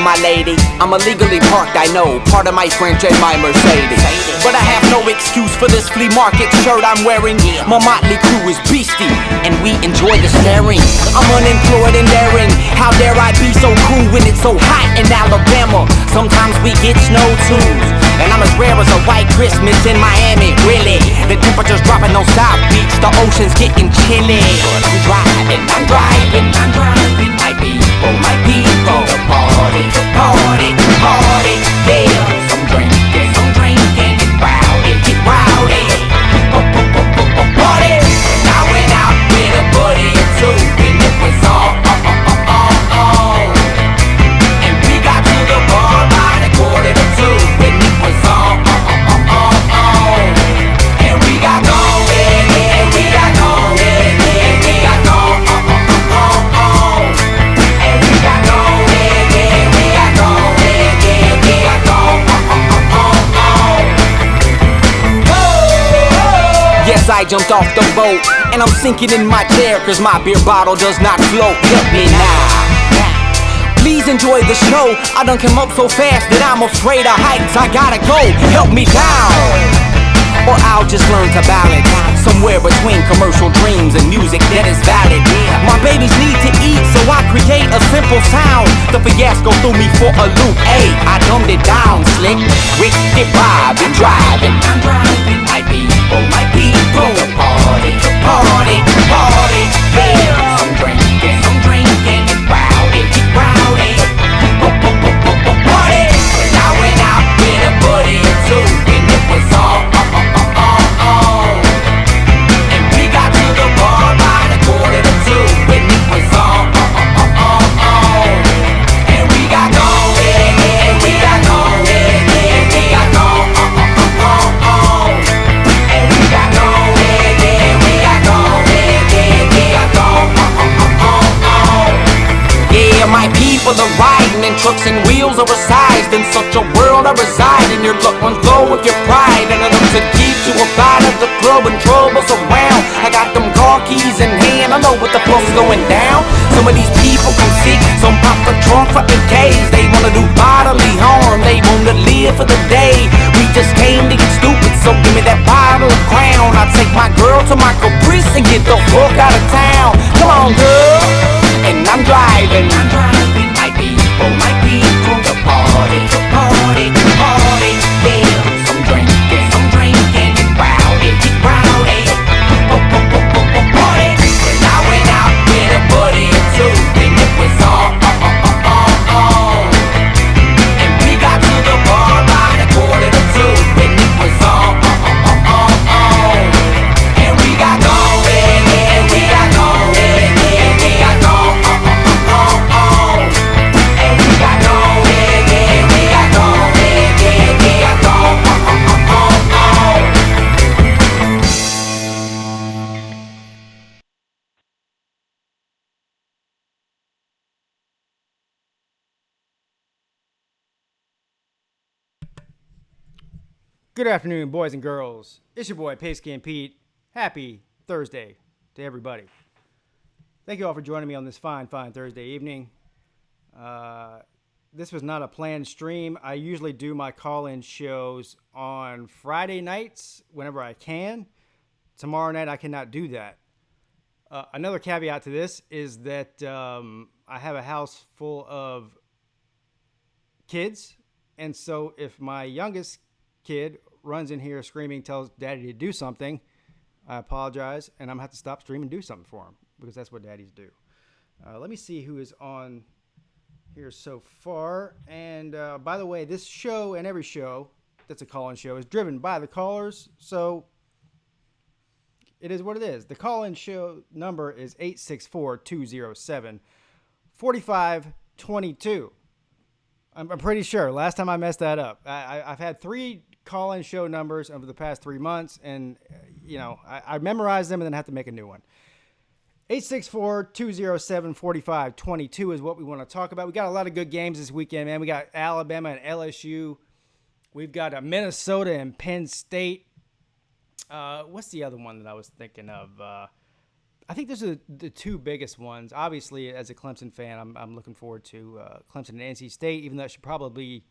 my lady. I'm illegally parked, I know, part of my French and my Mercedes. But I have no excuse for this flea market shirt I'm wearing. My motley crew is beastie, and we enjoy the staring. I'm unemployed and daring. How dare I be so cool when it's so hot in Alabama? Sometimes we get snow too, and I'm as rare as a white Christmas in Miami. Really, the temperature's dropping on South Beach, the ocean's getting chilly. But I'm driving, my people, the party, yeah. Some drinking, get rowdy, party. And I went out with a buddy or two, and it was all. And we got to the bar by the 1:45, and it was all. And we got going, and we got going, and we got going, and we got going, and we got going, and we got going. Yes, I jumped off the boat, and I'm sinking in my chair, cause my beer bottle does not float. Help me now. Please enjoy the show. I done come up so fast that I'm afraid of heights. I gotta go, help me down, or I'll just learn to balance somewhere between commercial dreams and music that is valid. My babies need to eat, so I create a simple sound. The fiasco threw me for a loop. Hey, I dumbed it down, slick, wicked vibe and driving. I'm driving, my people, the party, yeah. Some drinking, get rowdy, party. And I went out with a buddy or two, and it was all. And we got to the bar by the 1:45, and it was all. And we got going, and we got going, and we got going. And we got going, and we got going, and we got going. Yeah, my people are riding in trucks and wheels are resized. In such a world I reside, and your luck runs low with your pride. And enough to keep you up out of the club when trouble's around. I got them car keys in hand, I know what the fuck's going down. Some of these people come sick, some pop the trunk for AKs. They wanna do bodily harm, they wanna live for the day. We just came to get stupid, so give me that bottle of Crown. I take my girl to my Caprice and get the fuck out of town. Come on, girl. And I'm driving, my people, the party, yeah. Some drinking, get rowdy, party. And I went out with a buddy or two, and it was all. And we got to the bar by the 1:45, and it was all. And we got going, and we got going, and we got going. And we got going, and we got going, and we got going. Good afternoon, boys and girls. It's your boy, Pasky and Pete. Happy Thursday to everybody. Thank you all for joining me on this fine Thursday evening. This was not a planned stream. I usually do my call-in shows on Friday nights whenever I can. Tomorrow night, I cannot do that. Another caveat to this is that I have a house full of kids, and so if my youngest kid runs in here screaming, tells daddy to do something, I apologize, and I'm gonna have to stop streaming and do something for him, because that's what daddies do. Let me see who is on here so far. And by the way, this show and every show that's a call-in show is driven by the callers, so it is what it is. The call-in show number is 864-207-4522. I'm pretty sure. Last time I messed that up. I've had 3 call-in show numbers over the past 3 months, and I memorized them and then have to make a new one. 864-207-4522 is what we want to talk about. We got a lot of good games this weekend, man. We got Alabama and LSU. We've got Minnesota and Penn State. What's the other one that I was thinking of? I I think those are the two biggest ones. Obviously, as a Clemson fan, I'm looking forward to Clemson and NC State, even though it should probably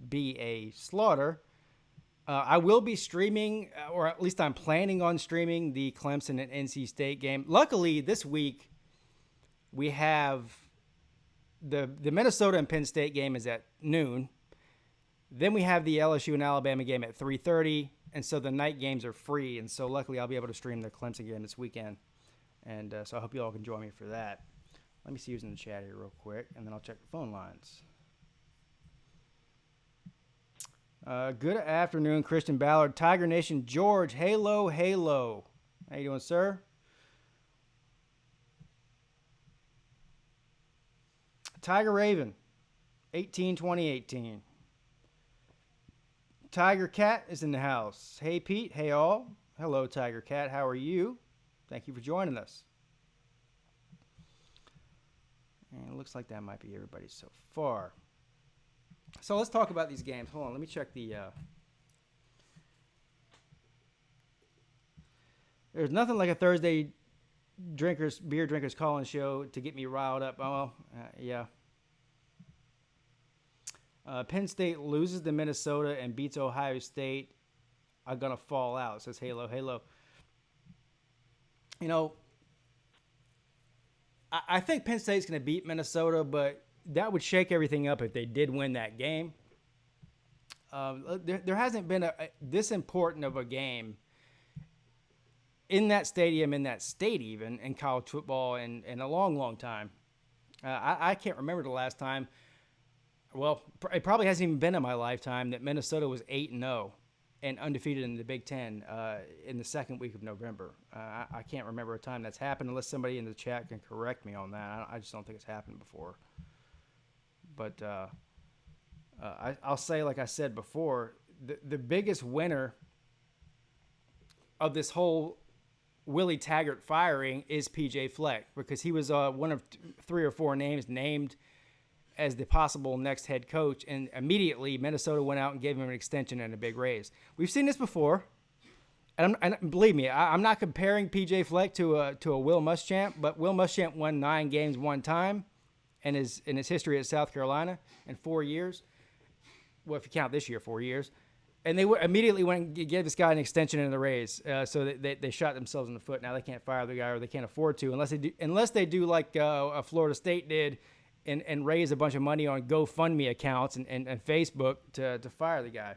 be a slaughter. I will be streaming, or at least I'm planning on streaming, the Clemson and NC State game. Luckily, this week we have the Minnesota and Penn State game is at noon. Then we have the LSU and Alabama game at 3:30, and so the night games are free. And so luckily, I'll be able to stream the Clemson game this weekend. And so I hope you all can join me for that. Let me see who's in the chat here real quick, and then I'll check the phone lines. Good afternoon, Christian Ballard, Tiger Nation, George, Halo. How you doing, sir? Tiger Raven, 18-2018. Tiger Cat is in the house. Hey, Pete. Hey, all. Hello, Tiger Cat. How are you? Thank you for joining us. And it looks like that might be everybody so far. So let's talk about these games. Hold on, let me check the... There's nothing like a Thursday beer drinkers call-in show to get me riled up. Oh, yeah. Penn State loses to Minnesota and beats Ohio State. I'm going to fall out, says Halo. You know, I think Penn State's going to beat Minnesota, but that would shake everything up if they did win that game. There hasn't been this important of a game in that stadium, in that state even, in college football in a long, long time. I can't remember the last time. Well, it probably hasn't even been in my lifetime that Minnesota was 8-0 and undefeated in the Big Ten in the second week of November. I can't remember a time that's happened unless somebody in the chat can correct me on that. I just don't think it's happened before. But I'll say, like I said before, the biggest winner of this whole Willie Taggart firing is P.J. Fleck, because he was one of 3 or 4 names named as the possible next head coach, and immediately Minnesota went out and gave him an extension and a big raise. We've seen this before, and believe me, I'm not comparing P.J. Fleck to a Will Muschamp, but Will Muschamp won 9 games one time in his history at South Carolina in 4 years. Well, if you count this year, 4 years. And they immediately went and gave this guy an extension and a raise, so they shot themselves in the foot. Now they can't fire the guy, or they can't afford to, unless they do like Florida State did, and raise a bunch of money on GoFundMe accounts and Facebook to fire the guy.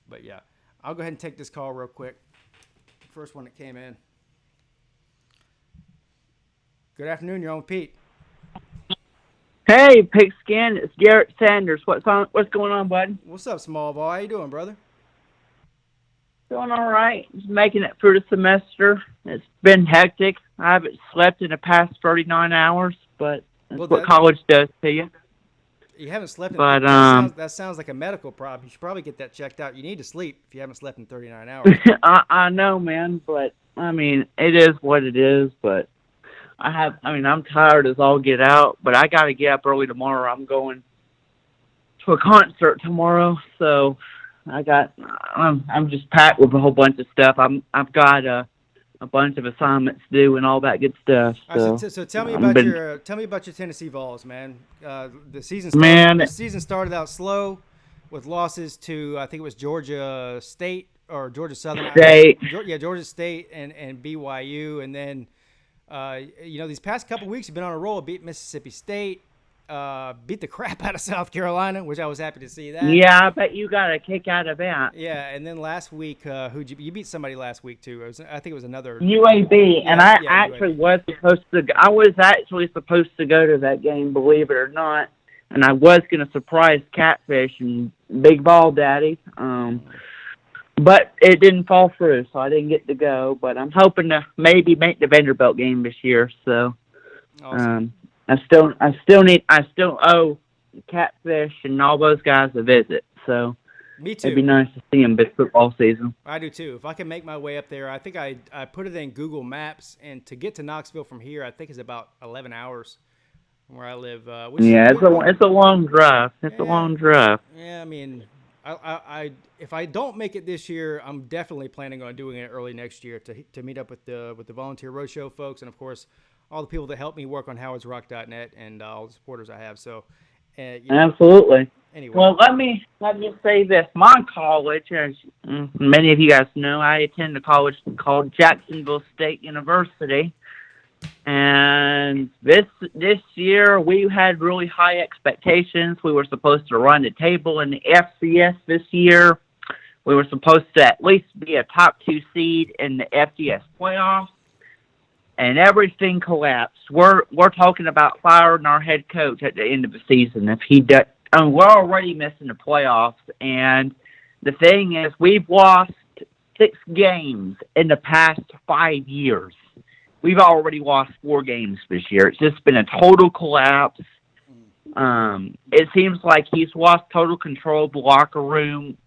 But yeah, I'll go ahead and take this call real quick. First one that came in. Good afternoon, you're on with Pete. Hey, Pigskin, it's Garrett Sanders. What's going on, bud? What's up, small ball? How you doing, brother? Doing all right. Just making it through the semester. It's been hectic. I haven't slept in the past 39 hours, but that's what college does to you. You haven't slept in that sounds like a medical problem. You should probably get that checked out. You need to sleep if you haven't slept in 39 hours. I know, man, but, I mean, it is what it is, but I'm tired as all get out, but I got to get up early tomorrow. I'm going to a concert tomorrow, so I'm just packed with a whole bunch of stuff. I've got a bunch of assignments due and all that good stuff. So tell me about your Tennessee Vols, man. The season started out slow with losses to, I think it was Georgia State or Georgia Southern State. Georgia State and BYU, and then these past couple weeks you've been on a roll. Beat Mississippi State, beat the crap out of South Carolina, which I was happy to see that. Yeah, I bet you got a kick out of that. Yeah, and then last week, you beat somebody last week too. I think it was another UAB, and I UAB. was actually supposed to go to that game, believe it or not, and I was going to surprise Catfish and Big Ball Daddy. But it didn't fall through, so I didn't get to go. But I'm hoping to maybe make the Vanderbilt game this year. So, awesome. I still owe Catfish and all those guys a visit. So, me too. It'd be nice to see them this football season. I do too. If I can make my way up there, I think I put it in Google Maps, and to get to Knoxville from here, I think it's about 11 hours from where I live. It's a long drive. It's a long drive. Yeah, I mean, if I don't make it this year, I'm definitely planning on doing it early next year to meet up with the Volunteer Roadshow folks, and of course all the people that help me work on howardsrock.net and all the supporters I have. So, absolutely. Anyway, well, let me say this: my college, as many of you guys know, I attend a college called Jacksonville State University. And this year, we had really high expectations. We were supposed to run the table in the FCS this year. We were supposed to at least be a top 2 seed in the FCS playoffs. And everything collapsed. We're talking about firing our head coach at the end of the season if he does. We're already missing the playoffs. And the thing is, we've lost 6 games in the past 5 years. We've already lost 4 games this year. It's just been a total collapse. It seems like he's lost total control of the locker room.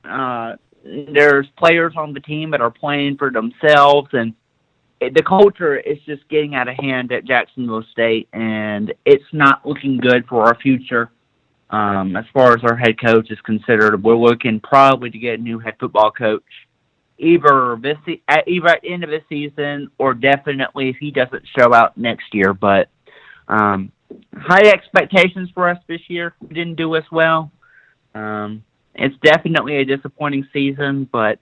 There's players on the team that are playing for themselves, and the culture is just getting out of hand at Jacksonville State, and it's not looking good for our future. As far as our head coach is considered, we're looking probably to get a new head football coach. Either at the end of the season or definitely if he doesn't show out next year. But high expectations for us this year. We didn't do as well. It's definitely a disappointing season, but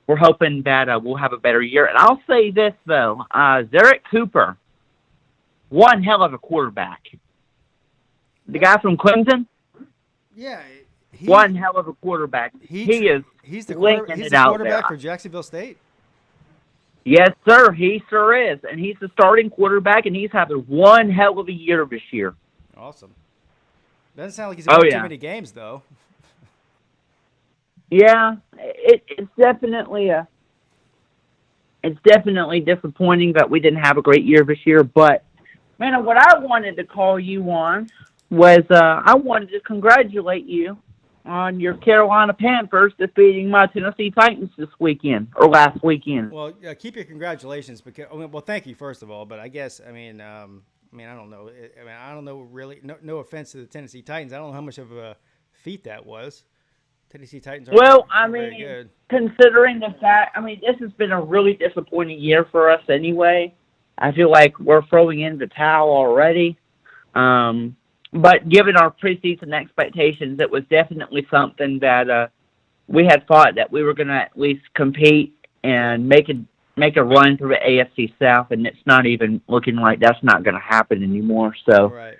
we're hoping that we'll have a better year. And I'll say this, though. Derek Cooper, one hell of a quarterback. The guy from Clemson? Yeah. One hell of a quarterback. He's the quarterback for Jacksonville State? Yes, sir. He sure is. And he's the starting quarterback, and he's having one hell of a year this year. Awesome. Doesn't sound like he's got too many games, though. Yeah, it's definitely disappointing that we didn't have a great year this year. But, man, what I wanted to call you on was I wanted to congratulate you on your Carolina Panthers defeating my Tennessee Titans this weekend or last weekend. Well, keep your congratulations because well, thank you first of all, but I guess I don't know. I don't know really. No offense to the Tennessee Titans, I don't know how much of a feat that was. Tennessee Titans are very good. Considering the fact, this has been a really disappointing year for us anyway. I feel like we're throwing in the towel already. But given our preseason expectations, it was definitely something that we had thought that we were going to at least compete and make a run through the AFC South, and it's not even looking like that's not going to happen anymore. So, right.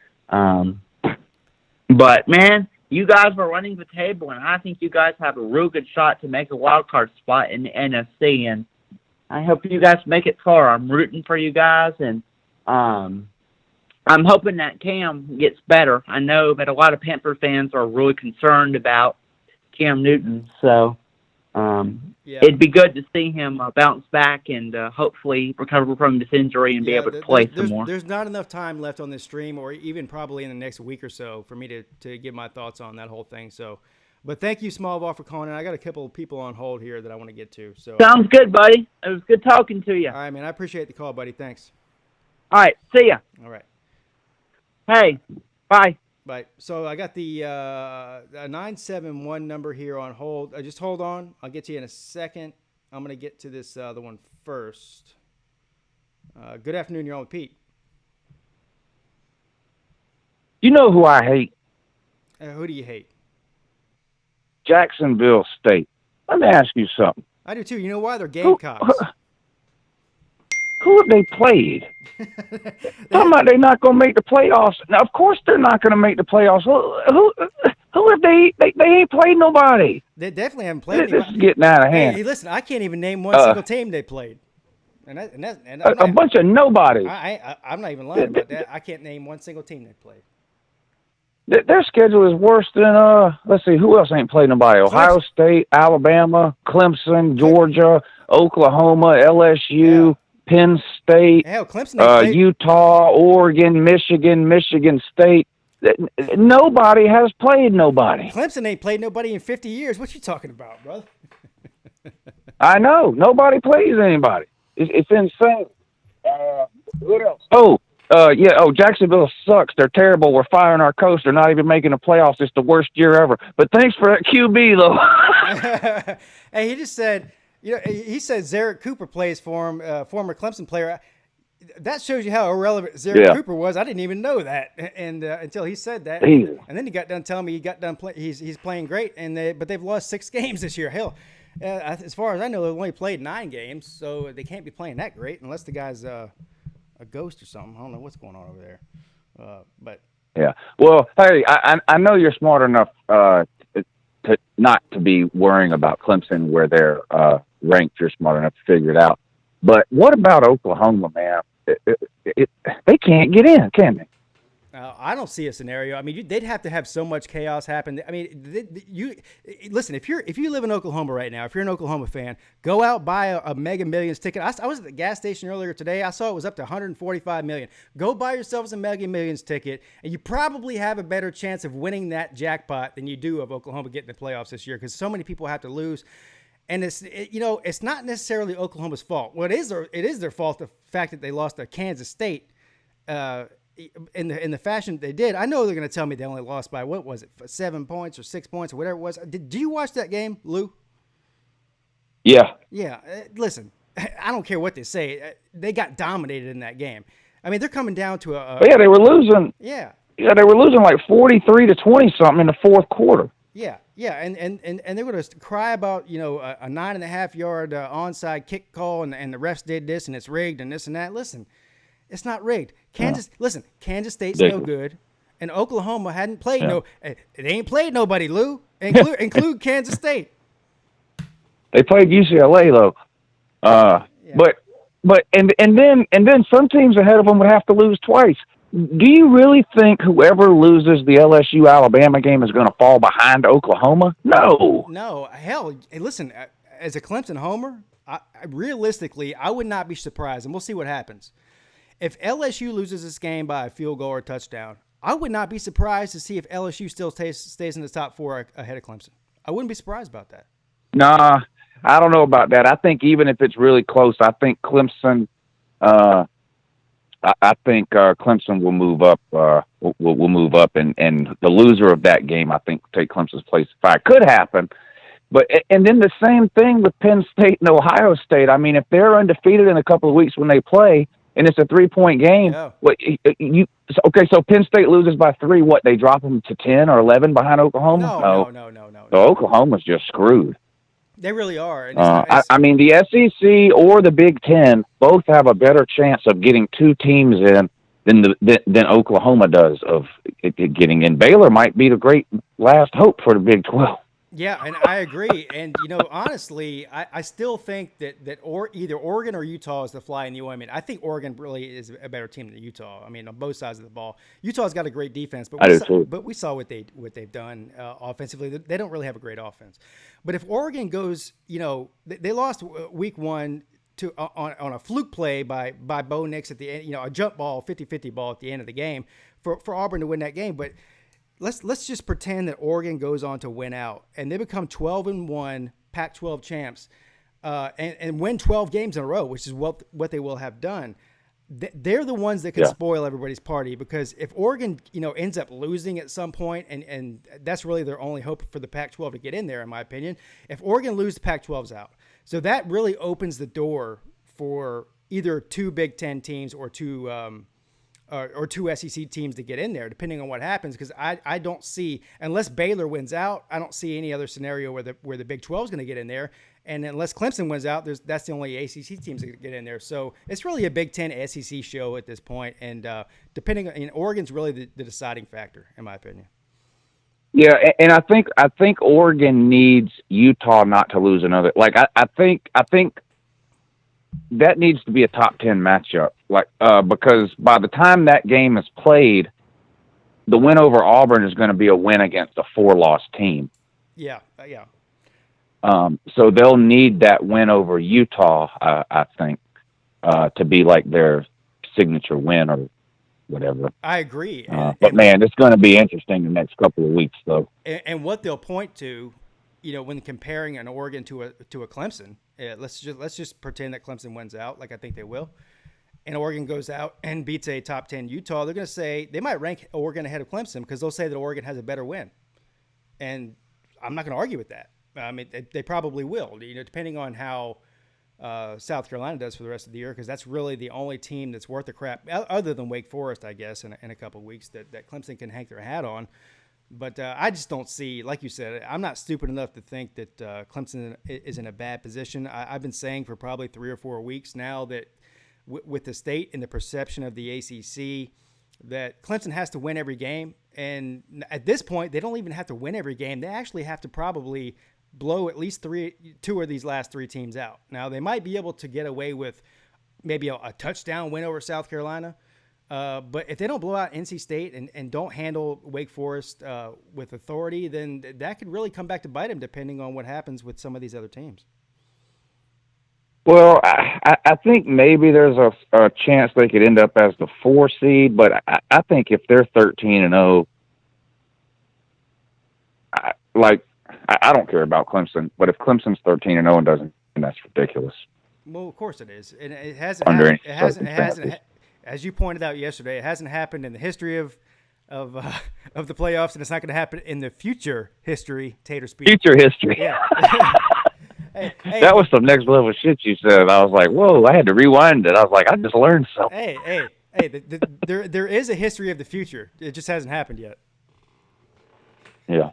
But man, you guys were running the table, and I think you guys have a real good shot to make a wild card spot in the NFC, and I hope you guys make it far. I'm rooting for you guys, and I'm hoping that Cam gets better. I know that a lot of Panther fans are really concerned about Cam Newton, so it'd be good to see him bounce back and hopefully recover from this injury and be able to play some more. There's not enough time left on this stream or even probably in the next week or so for me to give my thoughts on that whole thing. So, but thank you, Small Ball, for calling in. I got a couple of people on hold here that I want to get to. So sounds good, buddy. It was good talking to you. All right, man. I appreciate the call, buddy. Thanks. All right. See ya. All right. Hey, bye. Bye. So I got the 971 number here on hold. Just hold on. I'll get to you in a second. I'm going to get to this other one first. Good afternoon. You're on with Pete. You know who I hate? Who do you hate? Jacksonville State. Let me ask you something. I do too. You know why? They're Gamecocks. Who have they played? Talking about they're not going to make the playoffs. Now, of course they're not going to make the playoffs. Who have they ain't played nobody. They definitely haven't played This is getting out of hand. Hey, listen, I can't even name one single team they played. And a bunch of nobodies. I'm not even lying about that. I can't name one single team they played. Their schedule is worse than, let's see, who else ain't played nobody? Ohio State, Alabama, Clemson, Georgia, Oklahoma, LSU, Penn State, hell, Clemson, Utah, Oregon, Michigan State. Nobody has played nobody. Clemson ain't played nobody in 50 years. What you talking about, brother? I know. Nobody plays anybody. It's insane. What else? Oh, Yeah. Oh, Jacksonville sucks. They're terrible. We're firing our coach. They're not even making the playoffs. It's the worst year ever. But thanks for that QB though. Hey, he just said, he said Zarek Cooper plays for him, former Clemson player. That shows you how irrelevant Zarek Cooper was. I didn't even know that, and until he said that, and then he got done telling me he got done. He's playing great, but they've lost 6 games this year. Hell, as far as I know, they've only played 9 games, so they can't be playing that great unless the guy's a ghost or something. I don't know what's going on over there, but yeah. Well, hey, I know you're smart enough to not to be worrying about Clemson where they're ranked. You're smart enough to figure it out. But what about Oklahoma, man? They can't get in, can they? I don't see a scenario. I mean, they'd have to have so much chaos happen. I mean, listen. If you live in Oklahoma right now, if you're an Oklahoma fan, go out, buy a Mega Millions ticket. I was at the gas station earlier today. I saw it was up to 145 million. Go buy yourselves a Mega Millions ticket, and you probably have a better chance of winning that jackpot than you do of Oklahoma getting the playoffs this year, because so many people have to lose. And it's not necessarily Oklahoma's fault. Well, it is their fault, the fact that they lost to Kansas State in the fashion they did. I know they're going to tell me they only lost by, what was it, 7 points or 6 points or whatever it was. Do you watch that game, Lou? Yeah. Yeah. Listen, I don't care what they say. They got dominated in that game. I mean, they're coming down to they were losing. Yeah. Yeah, they were losing like 43-20 something in the fourth quarter. Yeah, and they're going to cry about, a 9.5-yard onside kick call, and the refs did this, and it's rigged, and this and that. Listen, it's not rigged. Kansas State's no good, and Oklahoma hadn't played they ain't played nobody, Lou, include Kansas State. They played UCLA though, but then some teams ahead of them would have to lose twice. Do you really think whoever loses the LSU-Alabama game is going to fall behind Oklahoma? No. Hell, hey, listen, as a Clemson homer, realistically, I would not be surprised, and we'll see what happens. If LSU loses this game by a field goal or touchdown, I would not be surprised to see if LSU still stays in the top 4 ahead of Clemson. I wouldn't be surprised about that. Nah, I don't know about that. I think even if it's really close, I think Clemson Clemson will move up. Will move up, and the loser of that game, I think, take Clemson's place. If it could happen, and then the same thing with Penn State and Ohio State. I mean, if they're undefeated in a couple of weeks when they play, and it's a 3-point game, so Penn State loses by 3. What, they drop them to 10 or 11 behind Oklahoma? No. So Oklahoma's just screwed. They really are. And I mean, the SEC or the Big Ten both have a better chance of getting 2 teams in than Oklahoma does of getting in. Baylor might be the great last hope for the Big 12. Yeah, and I agree. And, honestly, I still think that either Oregon or Utah is the fly in the ointment. I think Oregon really is a better team than Utah. I mean, on both sides of the ball. Utah's got a great defense, but we saw what they've done offensively. They don't really have a great offense. But if Oregon goes, they lost week 1 to on a fluke play by Bo Nix at the end, a jump ball, 50-50 ball at the end of the game for Auburn to win that game. But let's just pretend that Oregon goes on to win out and they become 12-1 Pac-12 champs and win 12 games in a row, which is what they will have done. They're the ones that can spoil everybody's party, because if Oregon, ends up losing at some point, and that's really their only hope for the Pac-12 to get in there, in my opinion. If Oregon loses, the Pac-12's out. So that really opens the door for either 2 Big Ten teams or two SEC teams to get in there, depending on what happens. Because I don't see, unless Baylor wins out, I don't see any other scenario where the Big 12 is going to get in there. And unless Clemson wins out, that's the only ACC teams that get in there. So it's really a Big Ten SEC show at this point. And Oregon's really the deciding factor, in my opinion. Yeah, and I think Oregon needs Utah not to lose another. Like I think that needs to be a top 10 matchup. Because by the time that game is played, the win over Auburn is going to be a win against a 4-loss team. Yeah. So they'll need that win over Utah, I think, to be like their signature win or whatever. I agree. But man, it's going to be interesting the next couple of weeks, though. And what they'll point to, when comparing an Oregon to a Clemson, let's just pretend that Clemson wins out, like I think they will. and Oregon goes out and beats a top 10 Utah, they're going to say they might rank Oregon ahead of Clemson because they'll say that Oregon has a better win. And I'm not going to argue with that. I mean, they probably will, depending on how South Carolina does for the rest of the year, because that's really the only team that's worth the crap, other than Wake Forest, I guess, in a couple of weeks that Clemson can hang their hat on. But I just don't see, like you said, I'm not stupid enough to think that Clemson is in a bad position. I've been saying for probably 3 or 4 weeks now that with the state and the perception of the ACC, that Clemson has to win every game. And at this point, they don't even have to win every game. They actually have to probably blow at least 2 of these last 3 teams out. Now, they might be able to get away with maybe a touchdown win over South Carolina. But if they don't blow out NC State and don't handle Wake Forest with authority, then that could really come back to bite them, depending on what happens with some of these other teams. Well, I think maybe there's a chance they could end up as the 4 seed, but I think if they're 13-0, I don't care about Clemson. But if Clemson's 13-0 and doesn't, then that's ridiculous. Well, of course it is, and it hasn't. As you pointed out yesterday, it hasn't happened in the history of the playoffs, and it's not going to happen in the future history. Tater speak. Future history. Yeah. Hey, that was some next level shit you said. I was like, whoa, I had to rewind it. I was like, I just learned something. Hey, there is a history of the future. It just hasn't happened yet. Yeah.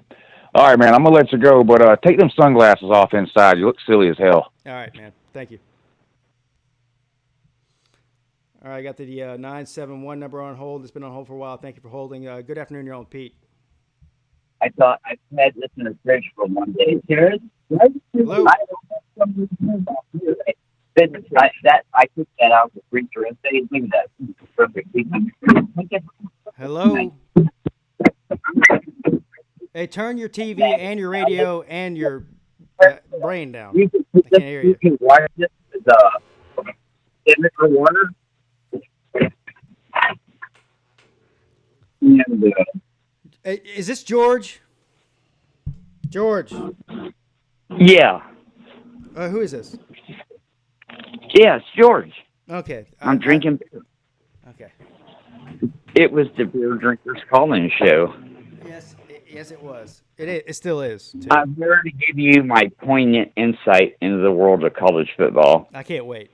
All right, man, I'm going to let you go, but take them sunglasses off inside. You look silly as hell. All right, man. Thank you. All right, I got the 971 number on hold. It's been on hold for a while. Thank you for holding. Good afternoon, you're on Pete. I thought I had listened to Bridge for one day. Hello. I took that out with free Thursday. Leave that perfect. Hello. Hey, turn your TV and your radio and your brain down. I can't hear you. You can watch this as Mr. Warner. And, Hey, is this George? George. yeah. Who is this? Yes, George. Okay. I'm drinking beer. Okay. It was the Beer Drinkers Call-In Show. Yes, it was. It still is, too. I'm here to give you my poignant insight into the world of college football. I can't wait.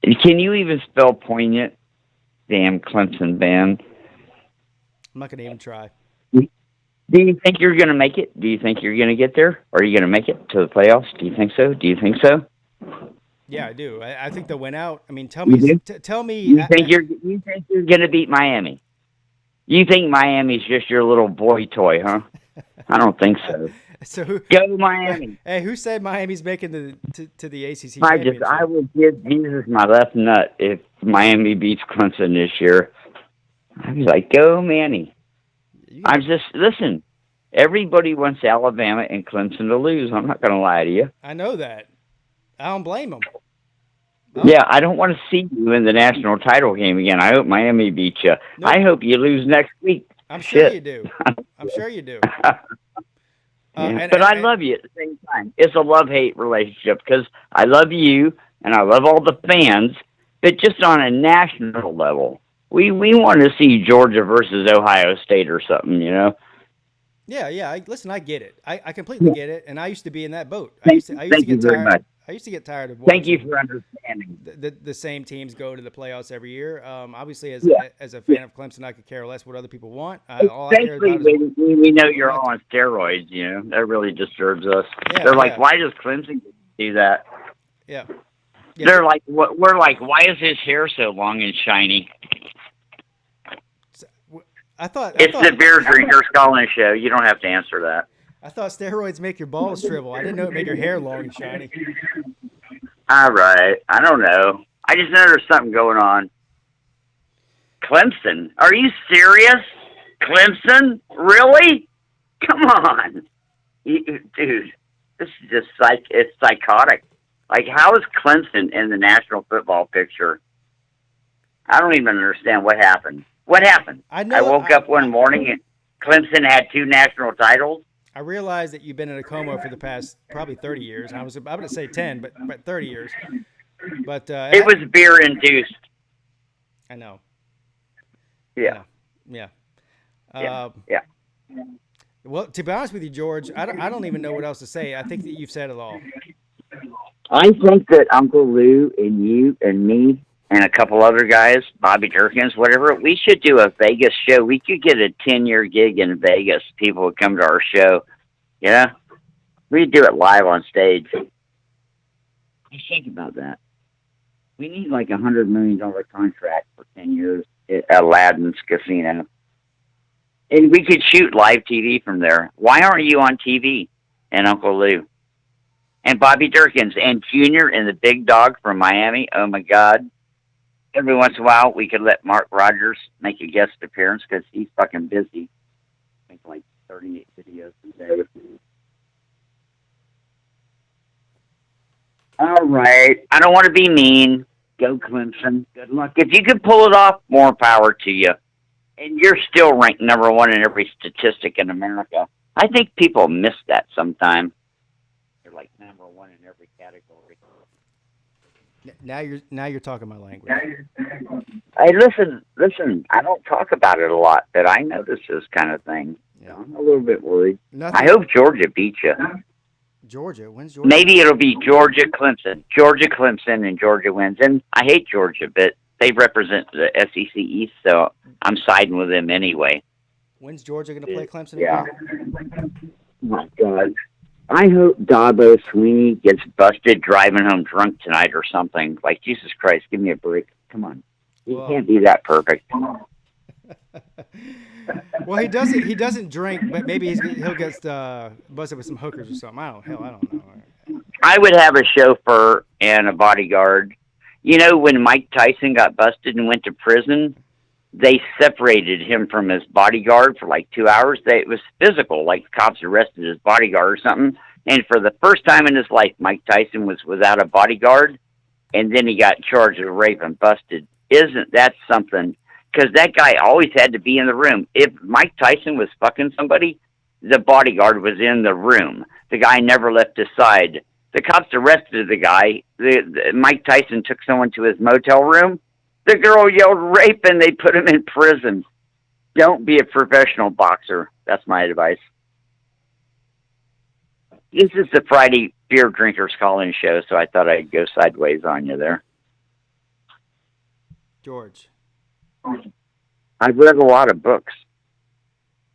Can you even spell poignant? Damn Clemson band. I'm not going to even try. Do you think you're going to make it? Do you think you're going to get there? Are you going to make it to the playoffs? Do you think so? Do you think so? Yeah, I do. I think they'll win out. I mean, tell me. You think you're going to beat Miami? You think Miami's just your little boy toy, huh? I don't think so. So go Miami. Hey, who said Miami's making to the ACC championship? I would give Jesus my left nut if Miami beats Clemson this year. I was like, go Manny. I'm just, listen, everybody wants Alabama and Clemson to lose. I'm not going to lie to you. I know that. I don't blame them. Yeah, I don't want to see you in the national title game again. I hope Miami beats you. No. I hope you lose next week. I'm sure you do. I'm sure you do. But I love you at the same time. It's a love-hate relationship because I love you and I love all the fans, but just on a national level. We want to see Georgia versus Ohio State or something, you know? Yeah. Listen, I get it. I completely get it, and I used to be in that boat. Thank you very much. I used to get tired of Thank you for understanding. The same teams go to the playoffs every year. Obviously, as a fan of Clemson, I could care less what other people want. All I care about is we know you're all on steroids, you know? That really disturbs us. Yeah, they're like, why does Clemson do that? Yeah. They're like, we're like, why is his hair so long and shiny? It's the Beer Drinkers Call-In Show. You don't have to answer that. I thought steroids make your balls shrivel. I didn't know it made your hair long and shiny. All right. I don't know. I just know there's something going on. Clemson? Are you serious? Clemson? Really? Come on. Dude, this is just it's psychotic. Like, how is Clemson in the national football picture? I don't even understand what happened. What happened? I woke up one morning and Clemson had 2 national titles. I realized that you've been in a coma for the past probably 30 years. I was about to say 10, but 30 years. But It was beer induced. I know. Yeah. Yeah. Yeah. Well, to be honest with you, George, I don't even know what else to say. I think that you've said it all. I think that Uncle Lou and you and me and a couple other guys, Bobby Durkins, whatever, we should do a Vegas show. We could get a 10-year gig in Vegas. People would come to our show. Yeah. We'd do it live on stage. Just think about that. We need like $100 million contract for 10 years at Aladdin's Casino. And we could shoot live TV from there. Why aren't you on TV? And Uncle Lou. And Bobby Durkins and Junior and the big dog from Miami. Oh, my God. Every once in a while, we could let Mark Rogers make a guest appearance because he's fucking busy. I think like 38 videos a day. All right. I don't want to be mean. Go Clemson. Good luck. If you could pull it off, more power to you. And you're still ranked number one in every statistic in America. I think people miss that sometimes. You're like number one in every category. Now you're talking my language. Hey, listen. I don't talk about it a lot, but I notice this kind of thing. Yeah. I'm a little bit worried. Nothing. I hope Georgia beats you. Georgia? When's Georgia? Maybe it'll be Georgia, Clemson. Georgia, Clemson, and Georgia wins. And I hate Georgia, but they represent the SEC East, so I'm siding with them anyway. When's Georgia going to play Clemson Yeah. again? Oh, my God. I hope Dabo Sweeney gets busted driving home drunk tonight or something. Like, Jesus Christ, give me a break. Come on. He can't be that perfect. Well, he doesn't drink, but maybe he'll get busted with some hookers or something. I don't know. I would have a chauffeur and a bodyguard. You know, when Mike Tyson got busted and went to prison, they separated him from his bodyguard for like 2 hours. It was physical, like the cops arrested his bodyguard or something. And for the first time in his life, Mike Tyson was without a bodyguard, and then he got charged with rape and busted. Isn't that something? Because that guy always had to be in the room. If Mike Tyson was fucking somebody, the bodyguard was in the room. The guy never left his side. The cops arrested the guy. Mike Tyson took someone to his motel room. The girl yelled rape, and they put him in prison. Don't be a professional boxer. That's my advice. This is the Friday Beer Drinkers Call-In show, so I thought I'd go sideways on you there. George. I've read a lot of books.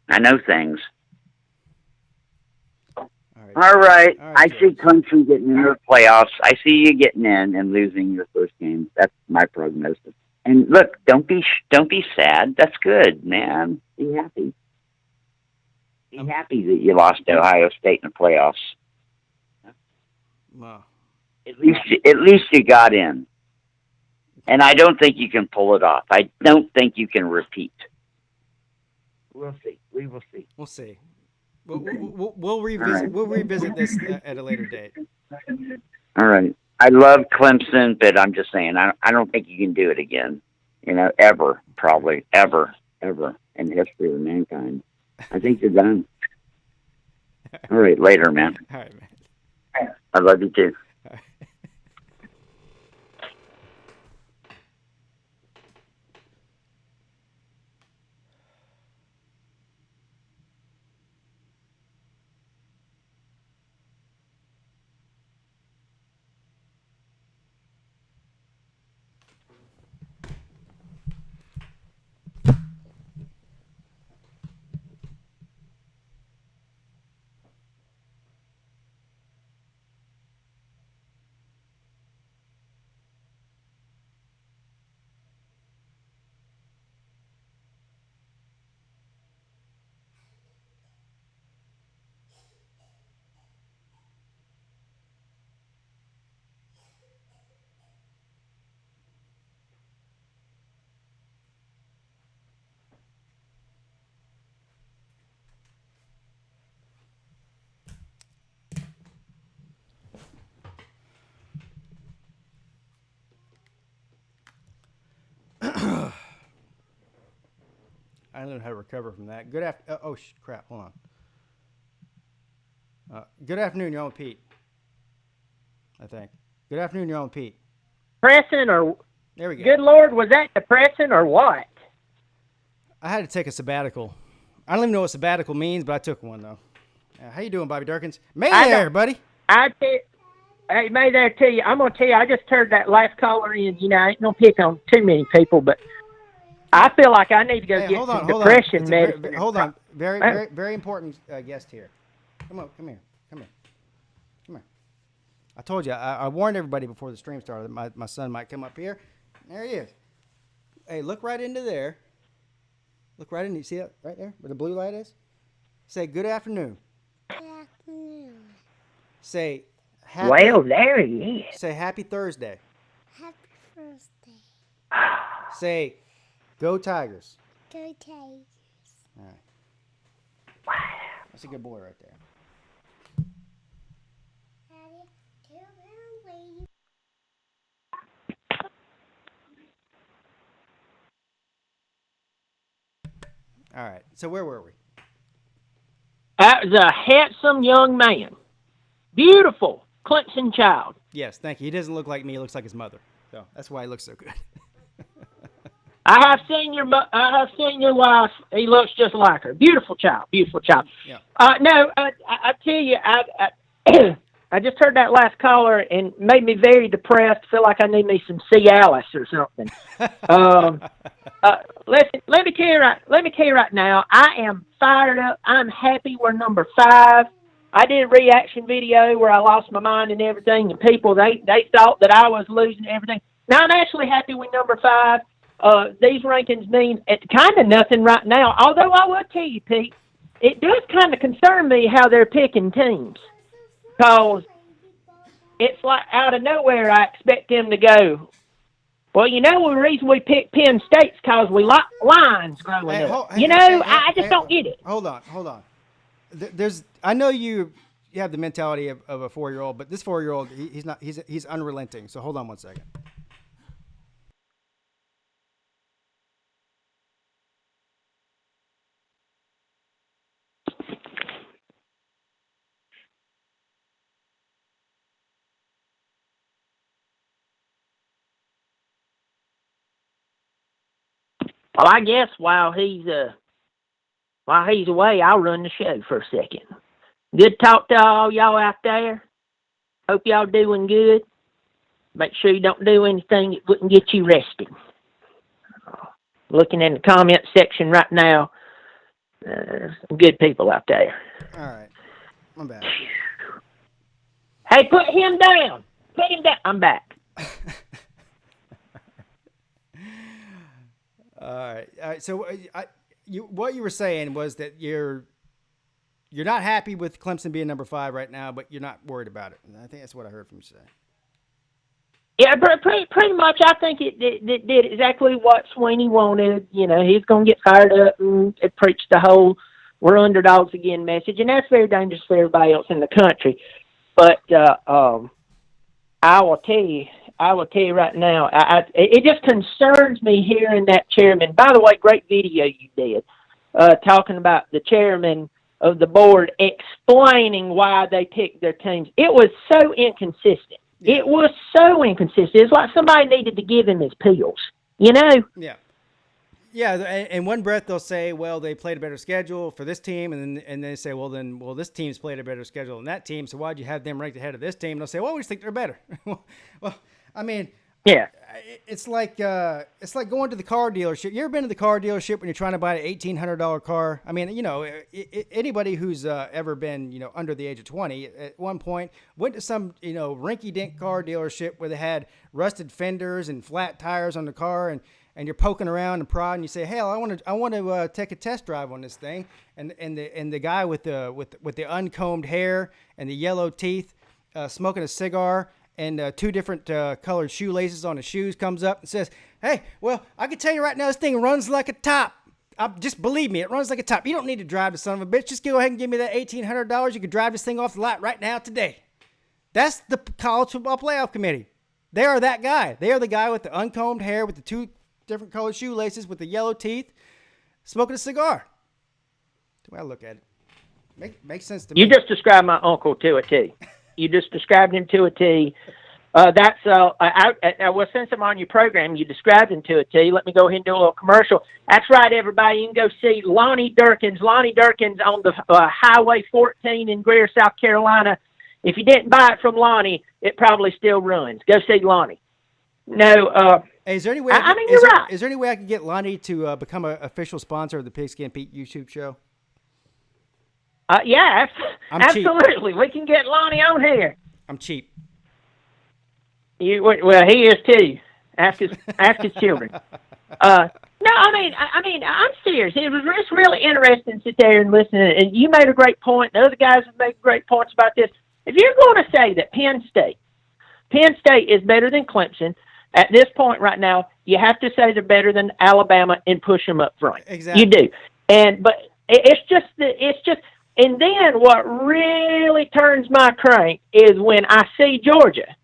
I know things. All right. I see Clemson getting in the playoffs. I see you getting in and losing your first game. That's my prognosis. And look, don't be sad. That's good, man. Be happy. Be happy that you lost to Ohio State in the playoffs. Wow. At least you got in. And I don't think you can pull it off. I don't think you can repeat. We'll see. We will see. We'll see. We'll revisit. Right. We'll revisit this at a later date. All right. I love Clemson, but I'm just saying I don't think you can do it again. You know, ever, probably, ever in the history of mankind. I think you're done. All right. Later, man. All right, man. I love you too. I don't know how to recover from that. Good after. Oh crap! Hold on. Good afternoon, you're on Peete. I think. Good afternoon, you're on Peete. depressing or? There we go. Good Lord, was that depressing or what? I had to take a sabbatical. I don't even know what sabbatical means, but I took one though. How you doing, Bobby Durkins? May there, buddy. Hey, May there to you. I'm gonna tell you. I just heard that last caller in. I ain't gonna pick on too many people, but I feel like I need to go get some depression medicine. Hold on. Very important guest here. Come here. I told you. I warned everybody before the stream started that my son might come up here. There he is. Hey, look right into there. Look right in. You see that right there where the blue light is? Say good afternoon. Good afternoon. Say happy. Well, there he is. Say happy Thursday. Happy Thursday. Say go Tigers. Go Tigers. All right. Wow. That's a good boy right there. Daddy, two round. All right. So where were we? That was a handsome young man. Beautiful Clemson child. Yes, thank you. He doesn't look like me. He looks like his mother. So that's why he looks so good. I have seen your wife. He looks just like her. Beautiful child. Yeah. I tell you, I just heard that last caller and made me very depressed. Feel like I need me some Cialis or something. Listen, let me tell you right now. I am fired up. I'm happy we're number 5. I did a reaction video where I lost my mind and everything, and people they thought that I was losing everything. Now I'm actually happy we're number 5. These rankings mean it's kind of nothing right now. Although I will tell you, Pete, it does kind of concern me how they're picking teams, because it's like out of nowhere I expect them to go. Well, the reason we picked Penn State's because we like lines growing up. I just don't get it. Hold on. I know you have the mentality of a 4-year-old, but this 4-year-old, he's not. He's unrelenting. So hold on one second. Well, I guess while he's away, I'll run the show for a second. Good talk to all y'all out there. Hope y'all doing good. Make sure you don't do anything that wouldn't get you arrested. Looking in the comment section right now, some good people out there. All right, I'm back. Hey, put him down. I'm back. All right. So, what you were saying was that you're not happy with Clemson being number 5 right now, but you're not worried about it. And I think that's what I heard from you say. Yeah, pretty much. I think it did exactly what Sweeney wanted. He's going to get fired up and preach the whole "we're underdogs again" message, and that's very dangerous for everybody else in the country. But I will tell you right now, it just concerns me hearing that chairman. By the way, great video you did, talking about the chairman of the board explaining why they picked their teams. It was so inconsistent. Yeah. It was so inconsistent. It's like somebody needed to give him his pills, Yeah. Yeah, in one breath they'll say, well, they played a better schedule for this team, and then they say, well, this team's played a better schedule than that team, so why'd you have them ranked ahead of this team? And they'll say, well, we just think they're better. Well, I mean, yeah, it's like going to the car dealership. You ever been to the car dealership when you're trying to buy an $1,800 car? I mean, anybody who's ever been, under the age of 20 at one point went to some, rinky-dink car dealership where they had rusted fenders and flat tires on the car, and you're poking around and prodding, and you say, "Hey, I want to take a test drive on this thing." And the guy with the uncombed hair and the yellow teeth, smoking a cigar and 2 different colored shoelaces on his shoes, comes up and says, "Hey, well, I can tell you right now, this thing runs like a top. Just believe me, it runs like a top. You don't need to drive the son of a bitch. Just go ahead and give me that $1,800. You can drive this thing off the lot right now today." That's the college football playoff committee. They are that guy. They are the guy with the uncombed hair, with the 2 different colored shoelaces, with the yellow teeth, smoking a cigar. The way I look at it. Makes sense to me. You just described my uncle to a T. You just described him to a T. Well, since I'm on your program, you described him to a T. Let me go ahead and do a little commercial. That's right, everybody. You can go see Lonnie Durkins on the Highway 14 in Greer, South Carolina. If you didn't buy it from Lonnie, it probably still runs. Go see Lonnie. No, Hey, is there any way? you're right. Is there any way I can get Lonnie to become an official sponsor of the Pigskin Pete YouTube show? Yeah, I'm absolutely. We can get Lonnie on here. I'm cheap. Well, he is too. Ask his children. No, I mean, I'm serious. It was just really interesting to sit there and listen. And you made a great point. The other guys have made great points about this. If you're going to say that Penn State is better than Clemson, at this point right now, you have to say they're better than Alabama and push them up front. Exactly. You do. But it's just. And then what really turns my crank is when I see Georgia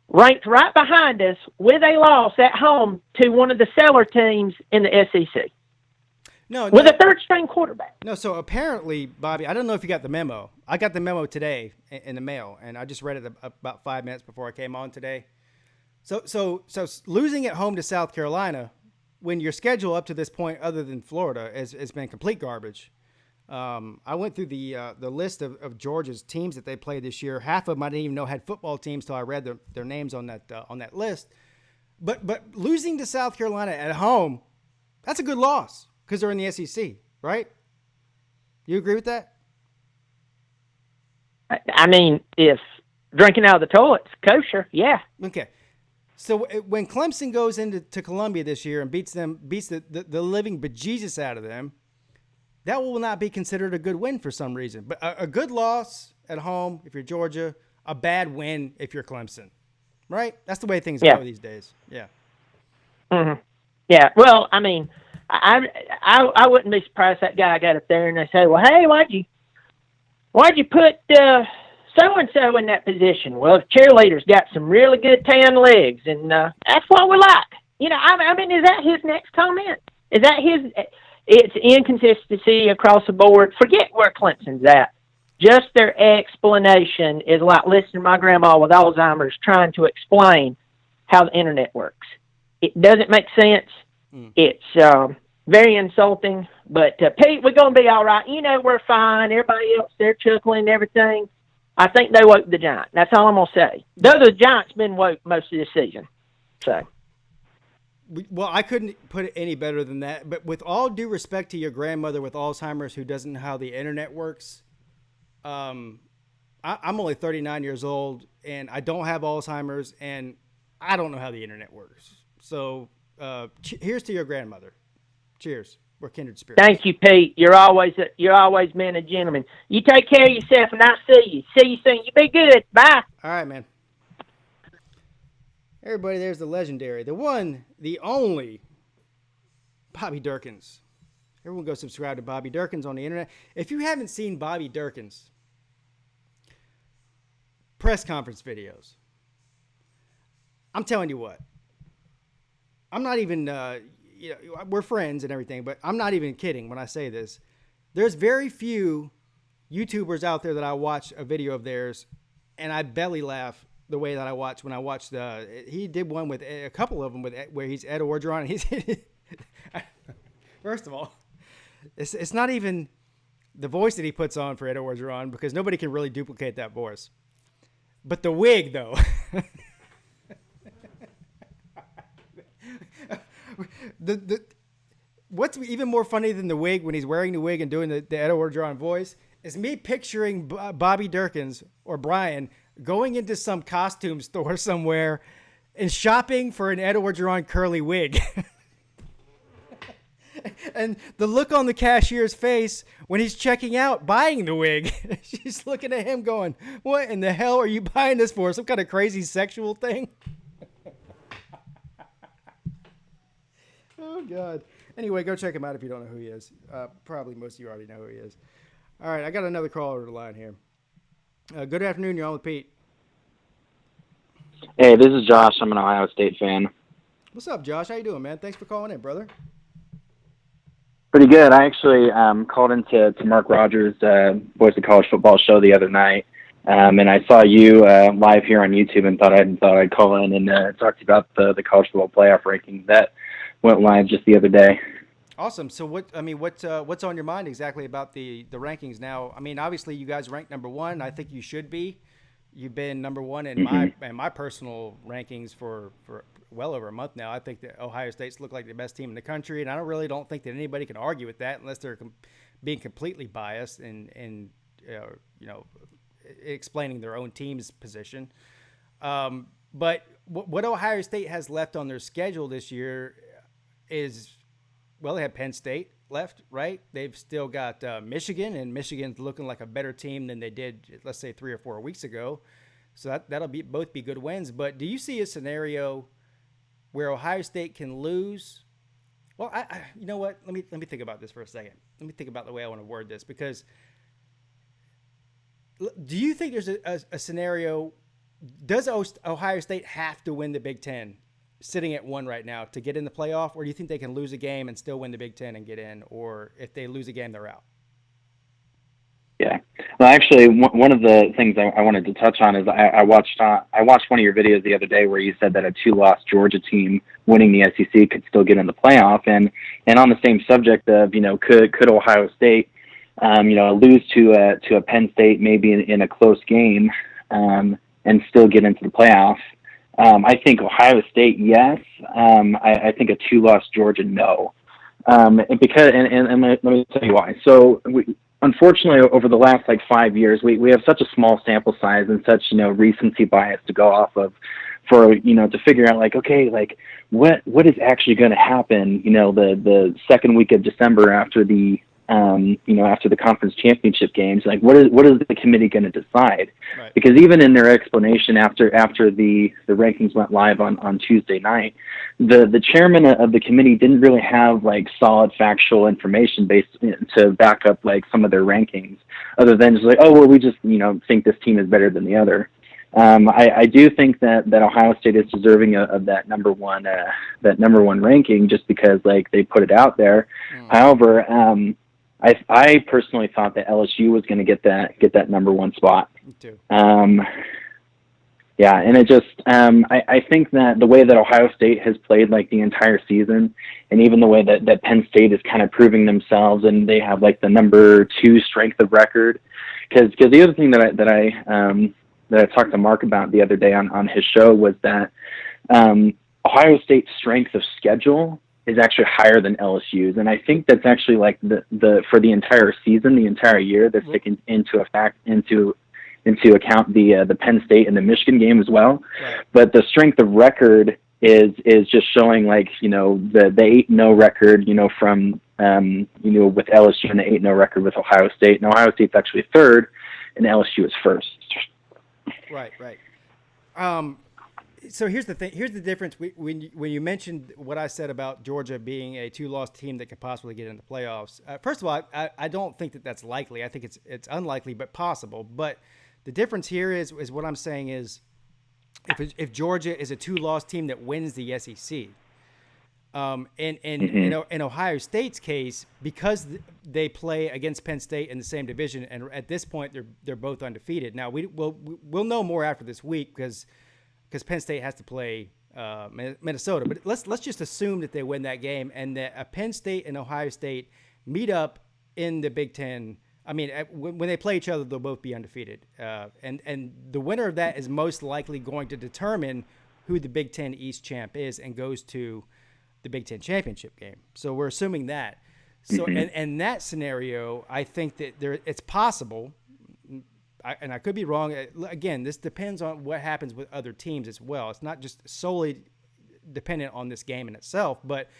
ranked right behind us with a loss at home to one of the seller teams in the SEC. With a third-string quarterback. No, so apparently, Bobby, I don't know if you got the memo. I got the memo today in the mail, and I just read it about 5 minutes before I came on today. So losing at home to South Carolina, when your schedule up to this point, other than Florida, has been complete garbage. I went through the list of Georgia's teams that they played this year. Half of them I didn't even know had football teams till I read their names on that list. But losing to South Carolina at home, that's a good loss because they're in the SEC, right? You agree with that? I mean, if drinking out of the toilet's kosher, yeah. Okay. So when Clemson goes into Columbia this year and beats the living bejesus out of them, that will not be considered a good win for some reason. But a good loss at home if you're Georgia, a bad win if you're Clemson, right? That's the way things go these days. Yeah. Mm-hmm. Yeah. Well, I mean, I wouldn't be surprised if that guy got up there and they say, "Well, hey, why'd you put so and so in that position?" Well, the cheerleader's got some really good tan legs, and that's what we like. You know, I mean, is that his next comment? Is that his? It's inconsistency across the board. Forget where Clemson's at. Just their explanation is like listening to my grandma with Alzheimer's trying to explain how the internet works. It doesn't make sense. It's very insulting. But, Pete, we're going to be all right. You know, we're fine. Everybody else, they're chuckling and everything. I think they woke the Giant. That's all I'm going to say. Though the Giant's been woke most of this season. So. Well, I couldn't put it any better than that. But with all due respect to your grandmother with Alzheimer's who doesn't know how the internet works, I'm only 39 years old, and I don't have Alzheimer's, and I don't know how the internet works. So here's to your grandmother. Cheers. We're kindred spirits. Thank you, Pete. You're always been a gentleman. You take care of yourself, and I'll see you. See you soon. You be good. Bye. All right, man. Everybody, there's the legendary, the one, the only, Bobby Durkins. Everyone go subscribe to Bobby Durkins on the internet. If you haven't seen Bobby Durkins' press conference videos, I'm telling you what. I'm not even, we're friends and everything, but I'm not even kidding when I say this. There's very few YouTubers out there that I watch a video of theirs, and I belly laugh the way that I watch when I watched he did one with a couple of them where he's Ed Orgeron. He's first of all, it's not even the voice that he puts on for Ed Orgeron because nobody can really duplicate that voice. But the wig, though. What's even more funny than the wig when he's wearing the wig and doing the Ed Orgeron voice is me picturing Bobby Durkins or Brian going into some costume store somewhere and shopping for an Ed Orgeron curly wig. And the look on the cashier's face when he's checking out buying the wig, she's looking at him going, "What in the hell are you buying this for? Some kind of crazy sexual thing?" Oh, God. Anyway, go check him out if you don't know who he is. Probably most of you already know who he is. All right, I got another caller to the line here. Good afternoon. You're on with Pete. Hey, this is Josh. I'm an Ohio State fan. What's up, Josh? How you doing, man? Thanks for calling in, brother. Pretty good. I actually called into Mark Rogers' Voice of College Football show the other night, And I saw you live here on YouTube and thought I'd call in and talk to you about the college football playoff ranking that went live just the other day. Awesome. So what's on your mind exactly about the rankings now? I mean, obviously you guys ranked number one. I think you should be. You've been number one in my personal rankings for well over a month now. I think that Ohio State's look like the best team in the country, and I don't think that anybody can argue with that unless they're being completely biased and explaining their own team's position. But what Ohio State has left on their schedule this year is, well, they have Penn State left, right? They've still got Michigan, and Michigan's looking like a better team than they did, let's say, 3 or 4 weeks ago. So that'll both be good wins. But do you see a scenario where Ohio State can lose? Well, you know what? Let me think about this for a second. Let me think about the way I want to word this, because do you think there's a scenario? Does Ohio State have to win the Big Ten, sitting at 1 right now, to get in the playoff, or do you think they can lose a game and still win the Big Ten and get in, or if they lose a game, they're out? Yeah. Well, actually, one of the things I wanted to touch on is I watched one of your videos the other day where you said that a 2-loss Georgia team winning the SEC could still get in the playoff, and on the same subject of could Ohio State lose to a Penn State maybe in a close game and still get into the playoff. I think Ohio State, yes. I think a 2-loss Georgia, no. And let me tell you why. So unfortunately, over the last 5 years, we have such a small sample size and such recency bias to go off of to figure out what is actually going to happen the second week of December after the after the conference championship games. What is the committee going to decide? Right. Because even in their explanation after the rankings went live on Tuesday night, the chairman of the committee didn't really have solid factual information based to back up some of their rankings, other than just we just think this team is better than the other. I do think that Ohio State is deserving of that number one ranking just because they put it out there. However, I personally thought that LSU was going to get that number one spot. Me too. Yeah, and it just I think that the way that Ohio State has played the entire season, and even the way that Penn State is kind of proving themselves, and they have the number 2 strength of record. Because the other thing that I talked to Mark about the other day on his show was that Ohio State's strength of schedule is actually higher than LSU's, and I think that's actually the for the entire season, the entire year, that's taken into account the Penn State and the Michigan game as well. Right. But the strength of record is just showing the 8-0 record from with LSU, and the 8-0 record with Ohio State. And Ohio State's actually third, and LSU is first. Right. So here's the thing. Here's the difference. When you mentioned what I said about Georgia being a 2-loss team that could possibly get into the playoffs, first of all, I don't think that that's likely. I think it's unlikely, but possible. But the difference here is what I'm saying is if Georgia is a 2-loss team that wins the SEC, in Ohio State's case, because they play against Penn State in the same division, and at this point they're both undefeated. Now we'll know more after this week because Penn State has to play Minnesota. But let's just assume that they win that game and that Penn State and Ohio State meet up in the Big Ten. I mean, when they play each other, they'll both be undefeated. And the winner of that is most likely going to determine who the Big Ten East champ is and goes to the Big Ten championship game. So we're assuming that. So in that scenario, I think that it's possible. And I could be wrong. Again, this depends on what happens with other teams as well. It's not just solely dependent on this game in itself. But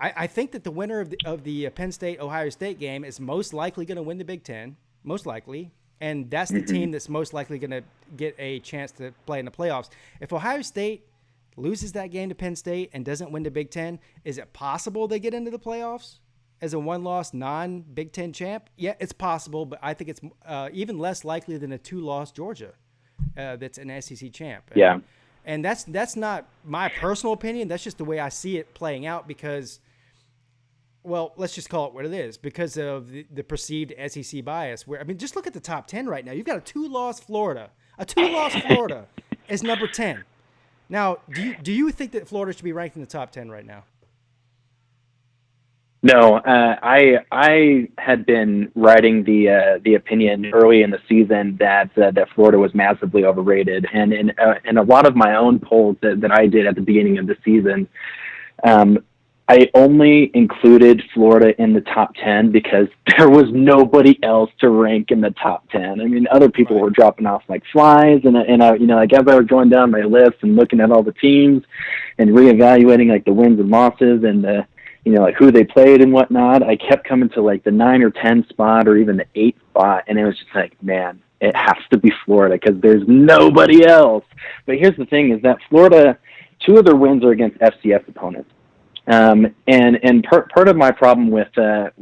I think that the winner of the Penn State-Ohio State game is most likely going to win the Big Ten, most likely. And that's the team that's most likely going to get a chance to play in the playoffs. If Ohio State loses that game to Penn State and doesn't win the Big Ten, is it possible they get into the playoffs as a 1-loss non-Big Ten champ? Yeah, it's possible, but I think it's even less likely than a 2-loss Georgia that's an SEC champ. Yeah. And that's not my personal opinion. That's just the way I see it playing out because well, let's just call it what it is because of the perceived SEC bias. Where I mean, just look at the top 10 right now. You've got a two-loss Florida. A two-loss Florida is number 10. Now, do you think that Florida should be ranked in the top 10 right now? No, I had been writing the opinion early in the season that Florida was massively overrated, and in a lot of my own polls that I did at the beginning of the season, I only included Florida in the top 10 because there was nobody else to rank in the top 10. I mean, other people were dropping off like flies, and I, you know, like as I was going down my list and looking at all the teams and reevaluating like the wins and losses and the, you know, like who they played and whatnot, I kept coming to like the 9 or 10 spot or even the 8 spot, and it was just like, man, it has to be Florida because there's nobody else. But here's the thing: is that Florida, 2 of their wins are against FCS opponents. And part of my problem with the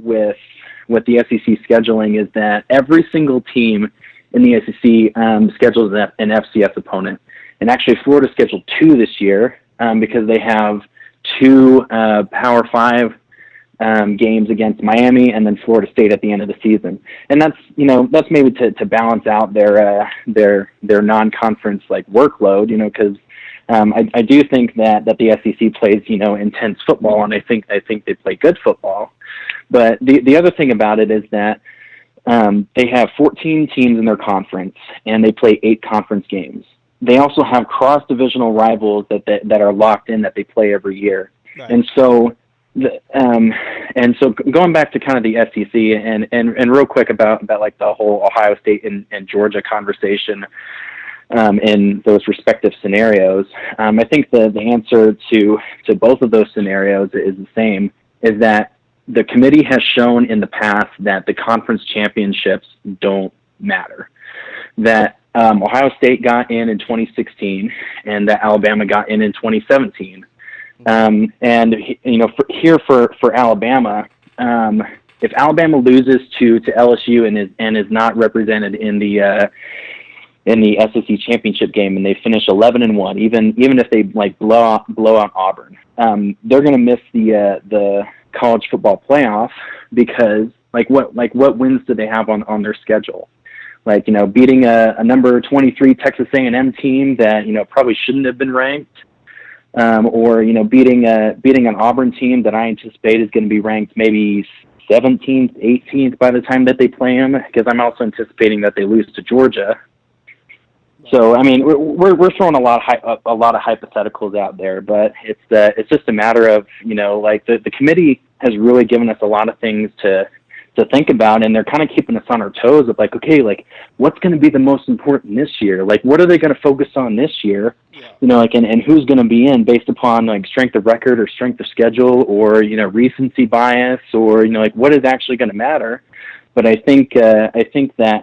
SEC scheduling is that every single team in the SEC schedules an FCS opponent, and actually Florida scheduled 2 this year because they have 2 Power 5 games against Miami and then Florida State at the end of the season, and that's maybe to balance out their non-conference like workload, you know, because. I do think that the SEC plays, you know, intense football, and I think they play good football. But the other thing about it is that they have 14 teams in their conference, and they play 8 conference games. They also have cross-divisional rivals that are locked in that they play every year. Right. And so going back to kind of the SEC and real quick about like the whole Ohio State and Georgia conversation. In those respective scenarios, I think the answer to both of those scenarios is the same, is that the committee has shown in the past that the conference championships don't matter, that Ohio State got in 2016 and that Alabama got in 2017. And, you know, for Alabama, if Alabama loses to LSU and is not represented in the SEC championship game and they finish 11-1, even if they like blow out Auburn, they're going to miss the college football playoff because what wins do they have on their schedule? Like, you know, beating a number 23 Texas A&M team that, you know, probably shouldn't have been ranked, or, you know, beating an Auburn team that I anticipate is going to be ranked maybe 17th, 18th by the time that they play them, because I'm also anticipating that they lose to Georgia. So I mean, we're throwing a lot of hypotheticals out there, but it's just a matter of, you know, like the committee has really given us a lot of things to think about, and they're kind of keeping us on our toes of like, okay, like what's going to be the most important this year? Like what are they going to focus on this year? Yeah. You know, like and who's going to be in based upon like strength of record or strength of schedule or, you know, recency bias or, you know, like what is actually going to matter? But I think that.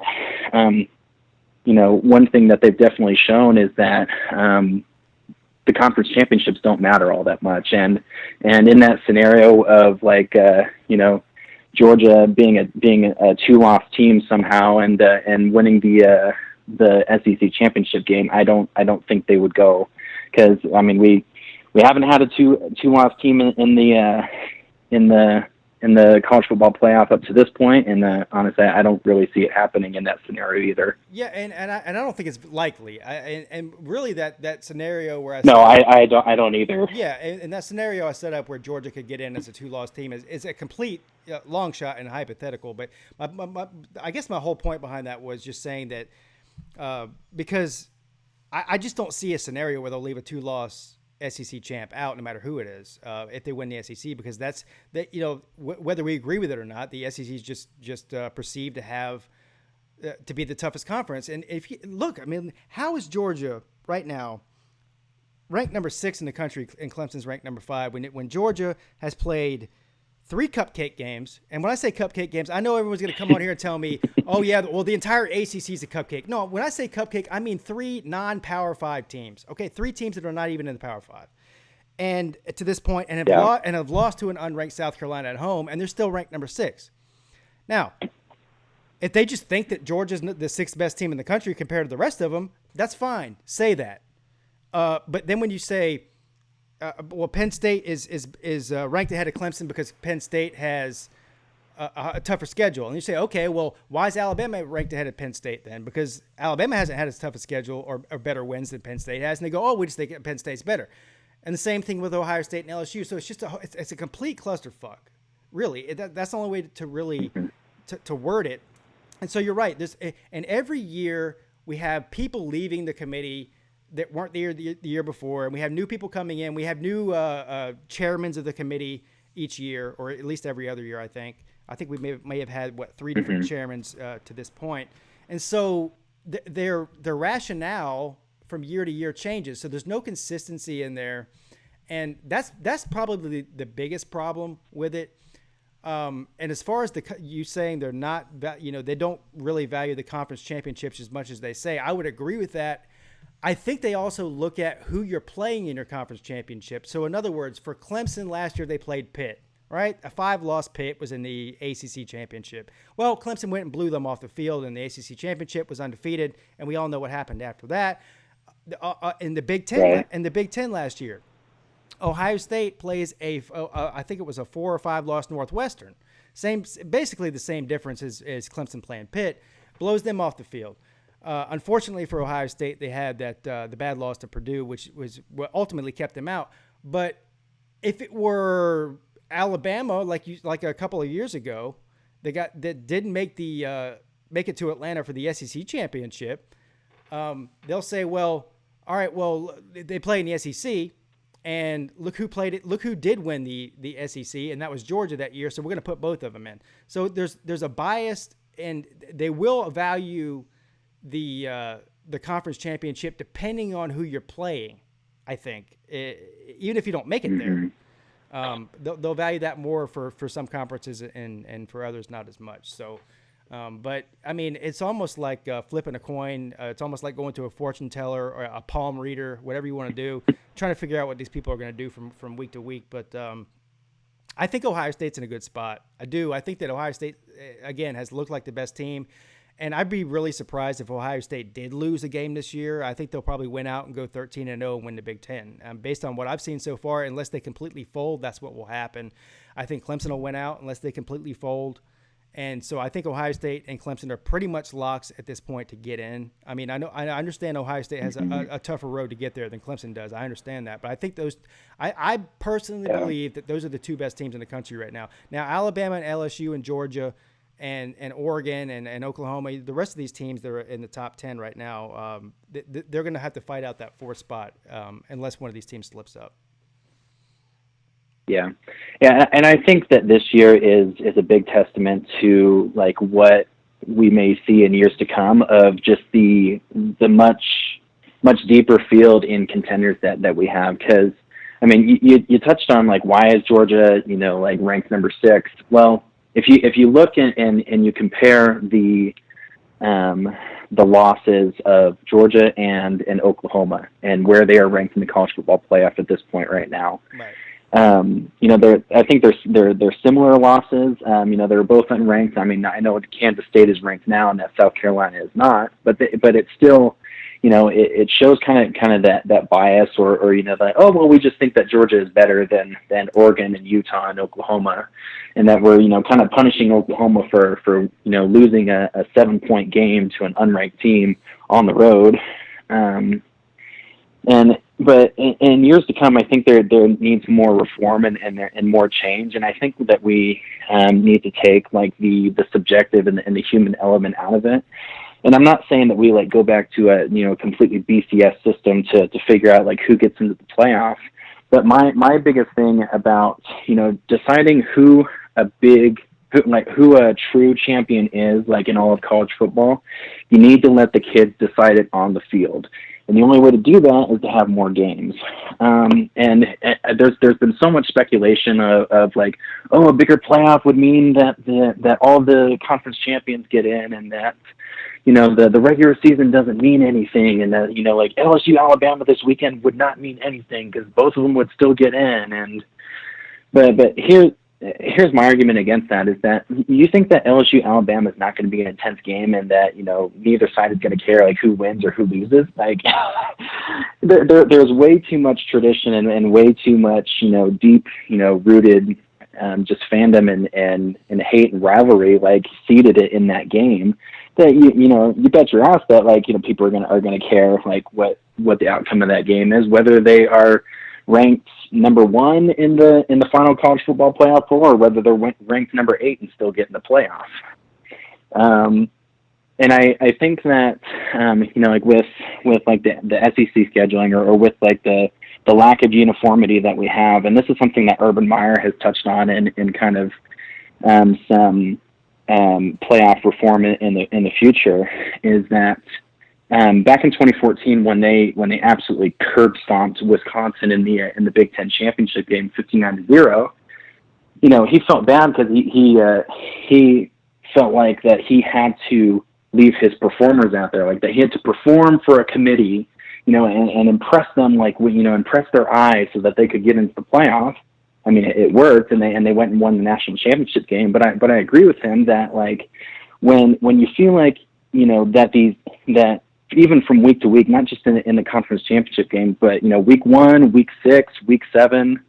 You know, one thing that they've definitely shown is that the conference championships don't matter all that much, and in that scenario of like you know, Georgia being a 2-loss team somehow and winning the SEC championship game, I don't think they would go, because I mean we haven't had a 2-loss team in the college football playoff up to this point, and honestly, I don't really see it happening in that scenario either. Yeah, and I don't think it's likely. And really that scenario where I don't either. Yeah, and that scenario I set up where Georgia could get in as a 2-loss team is a complete long shot and hypothetical. But I guess my whole point behind that was just saying that because I just don't see a scenario where they'll leave a 2-loss SEC champ out, no matter who it is, if they win the SEC, because that's that, you know, whether we agree with it or not, the SEC is just perceived to have to be the toughest conference. And if you look, I mean, how is Georgia right now ranked number 6 in the country and Clemson's ranked number 5 when Georgia has played 3 cupcake games? And when I say cupcake games, I know everyone's going to come on here and tell me, oh yeah, well the entire ACC is a cupcake. No, when I say cupcake, I mean 3 non-Power 5 teams. Okay, 3 teams that are not even in the Power 5. And to this point, and have lost to an unranked South Carolina at home, and they're still ranked number 6. Now, if they just think that Georgia's the 6th best team in the country compared to the rest of them, that's fine. Say that. But then when you say well, Penn State is ranked ahead of Clemson because Penn State has a tougher schedule. And you say, okay, well, why is Alabama ranked ahead of Penn State then? Because Alabama hasn't had as tough a schedule or better wins than Penn State has. And they go, oh, we just think Penn State's better. And the same thing with Ohio State and LSU. So it's just it's a complete clusterfuck, really. That's the only way to really to word it. And so you're right. And every year we have people leaving the committee that weren't there the year before, and we have new people coming in. We have new chairmen of the committee each year, or at least every other year, I think. I think we may have had, 3 different chairmen to this point. And so their rationale from year to year changes. So there's no consistency in there. And that's probably the biggest problem with it. And as far as you saying they're not, they don't really value the conference championships as much as they say, I would agree with that. I think they also look at who you're playing in your conference championship. So in other words, for Clemson last year, they played Pitt, right? A 5-loss Pitt was in the ACC championship. Well, Clemson went and blew them off the field, and the ACC championship was undefeated. And we all know what happened after that. In the Big Ten last year, Ohio State plays I think it was a 4 or 5 loss Northwestern. Basically the same difference as Clemson playing Pitt, blows them off the field. Unfortunately for Ohio State, they had the bad loss to Purdue, which was what ultimately kept them out. But if it were Alabama, like a couple of years ago, that didn't make it to Atlanta for the SEC championship, they'll say, well, all right, well, they play in the SEC, and look who played it. Look who did win the SEC, and that was Georgia that year. So we're going to put both of them in. So there's a bias, and they will value the conference championship depending on who you're playing. I think even if you don't make it there, they'll value that more for some conferences and for others not as much. So. But I mean, it's almost like flipping a coin. It's almost like going to a fortune teller or a palm reader, whatever you want to do, trying to figure out what these people are going to do from week to week. But I think Ohio State's in a good spot. I do. I think that Ohio State, again, has looked like the best team. And I'd be really surprised if Ohio State did lose a game this year. I think they'll probably win out and go 13-0 and win the Big Ten. Based on what I've seen so far, unless they completely fold, that's what will happen. I think Clemson will win out unless they completely fold. And so I think Ohio State and Clemson are pretty much locks at this point to get in. I mean, I understand Ohio State has a tougher road to get there than Clemson does. I understand that. But I think I personally believe that those are the 2 best teams in the country right now. Now, Alabama and LSU and Georgia and Oregon and Oklahoma, the rest of these teams that are in the top 10 right now, they're going to have to fight out that 4th spot unless one of these teams slips up. Yeah, and I think that this year is a big testament to like what we may see in years to come of just the much deeper field in contenders that we have. Because I mean, you touched on like why is Georgia like ranked number 6? Well, if you look and you compare the losses of Georgia and Oklahoma and where they are ranked in the college football playoff at this point right now. Right. I think they're similar losses. They're both unranked. I mean, I know Kansas State is ranked now and that South Carolina is not, but it's still, it shows kind of that bias or that, oh, well, we just think that Georgia is better than Oregon and Utah and Oklahoma, and that we're, kind of punishing Oklahoma for losing a 7-point game to an unranked team on the road. But in years to come, I think there needs more reform and more change. And I think that we need to take like the subjective and the human element out of it. And I'm not saying that we like go back to a completely BCS system to figure out like who gets into the playoff. But my biggest thing about deciding who a true champion is, like in all of college football, you need to let the kids decide it on the field. And the only way to do that is to have more games. And there's been so much speculation of like, oh, a bigger playoff would mean that all the conference champions get in, and that the regular season doesn't mean anything, and that like LSU Alabama this weekend would not mean anything because both of them would still get in. But here's my argument against that, is that you think that LSU Alabama is not going to be an intense game, and that, you know, neither side is going to care like who wins or who loses. Like, there's way too much tradition and way too much, you know, deep, you know, rooted just fandom and hate and rivalry, like, seated it in that game, that you know, you bet your ass that, like, you know, people are gonna care, like, what the outcome of that game is, whether they are ranked number 1 in the final college football playoff poll, or whether they're ranked number 8 and still get in the playoff. And I think that, you know, like with like the SEC scheduling, or with like the lack of uniformity that we have, and this is something that Urban Meyer has touched on in kind of some playoff reform in the future, is that back in 2014, when they absolutely curb stomped Wisconsin in the Big Ten championship game, 59-0, you know, he felt bad because he felt like that he had to leave his performers out there, like that he had to perform for a committee, you know, and impress them, like, you know, impress their eyes so that they could get into the playoff. I mean, it worked, and they went and won the national championship game. But I agree with him that, like, when you feel like, you know, that even from week to week, not just in the conference championship game, but, you know, week 1, week 6, week 7,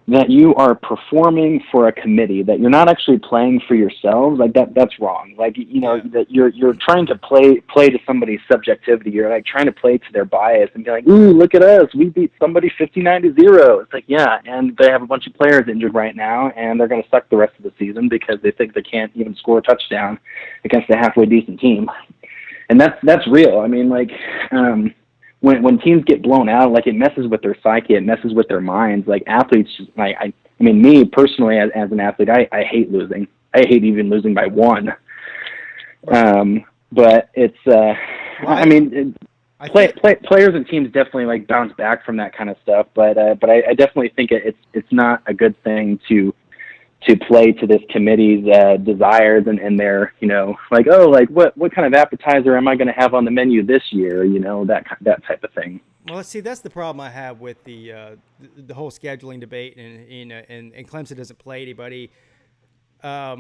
that you are performing for a committee, that you're not actually playing for yourselves, like that's wrong. Like, you know, that you're trying to play to somebody's subjectivity. You're like trying to play to their bias and be like, ooh, look at us, we beat somebody 59-0. It's like, yeah, and they have a bunch of players injured right now, and they're going to suck the rest of the season because they think they can't even score a touchdown against a halfway decent team. And that's real. I mean, like, when teams get blown out, like, it messes with their psyche, it messes with their minds. Like, athletes, like, I mean, me personally as an athlete, I hate losing. I hate even losing by 1. But it's, I mean, players and teams definitely, like, bounce back from that kind of stuff. But I definitely think it's not a good thing to play to this committee's desires and their, you know, like, oh, like what kind of appetizer am I going to have on the menu this year? You know, that type of thing. Well, let's see, that's the problem I have with the whole scheduling debate, and Clemson doesn't play anybody. I